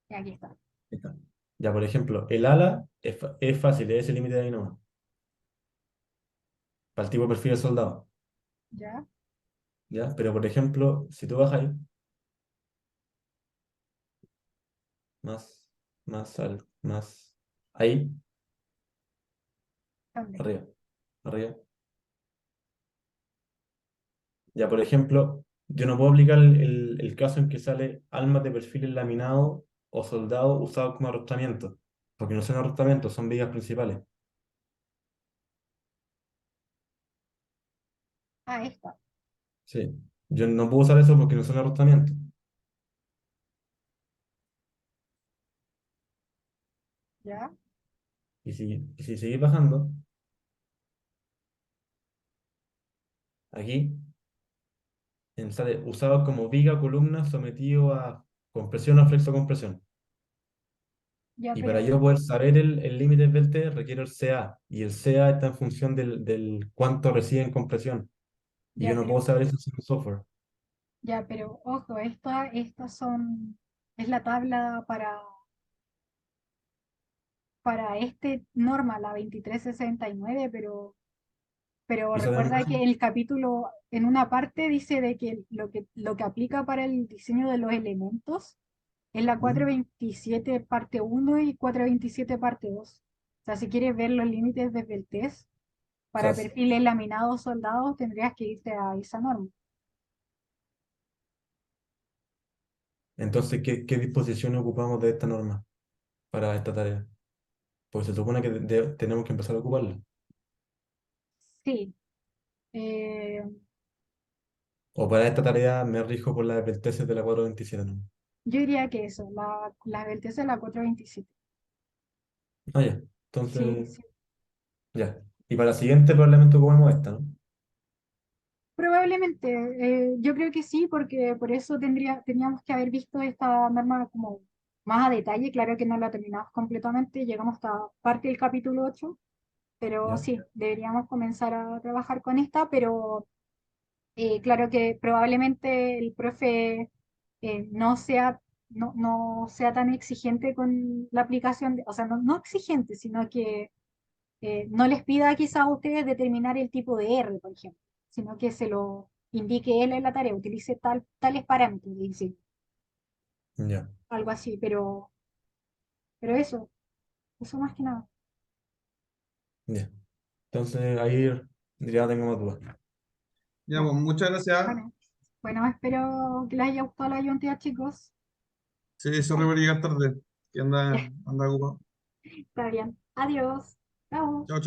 Y aquí está. Ahí está. Ya, por ejemplo, el ala es fácil, es el límite de ahí nomás. Para el tipo de perfil de soldado. ¿Ya? ¿Ya? Pero, por ejemplo, si tú bajas ahí, más, más, ahí, ¿Dónde? arriba, arriba. Ya, por ejemplo, yo no puedo aplicar el caso en que sale almas de perfiles laminados o soldados usados como arrostamiento, porque no son arrostamientos, son vigas principales. Ah, esta. Sí, yo no puedo usar eso porque no son arrostamientos. ¿Ya? Y si seguís bajando, aquí sale usado como viga columna sometido a compresión o flexocompresión. Ya, Y para pero, yo poder saber el límite del T, requiero el CA. Y el CA está en función del cuánto recibe en compresión. Y yo ya, no puedo pero, saber eso sin un software. ya, pero, ojo, estas son, es la tabla para este norma, la 2369, pero Y sale en recuerda que imagen. el capítulo en una parte dice de que lo que aplica para el diseño de los elementos es la ¿Mm? 427 parte uno y 427 parte 2. O sea, si quieres ver los límites desde el test, O sea, para perfiles laminados soldados tendrías que irte a esa norma. entonces, ¿qué disposición ocupamos de esta norma para esta tarea? Pues se supone que tenemos que empezar a ocuparla. Sí, eh, O para esta tarea me rijo por las advertencias de la 427, ¿no? yo diría que eso, la esbeltez es la 427. Ah, ya. Sí, Entonces, sí. ya. Y para la siguiente probablemente ocupemos esta, ¿no? Probablemente, yo creo que sí, porque por eso teníamos que haber visto esta norma como más a detalle. Claro que no la terminamos completamente, llegamos hasta parte del capítulo 8, pero Ya. sí, deberíamos comenzar a trabajar con esta, pero claro que probablemente el profe no sea tan exigente con la aplicación, o sea, no exigente, sino que no les pida quizá a ustedes determinar el tipo de R, por ejemplo, sino que se lo indique él en la tarea, utilice tales parámetros, dice, Ya. algo así, pero eso más que nada. Ya. Entonces, ahí ya tengo más dudas. Ya, Ya, pues muchas gracias. bueno, bueno, espero que les haya gustado la ayuntía, chicos. Sí, sorry Ay, por llegar tarde. Que anda ocupado. está bien. Adiós. Chao. Chao, chao.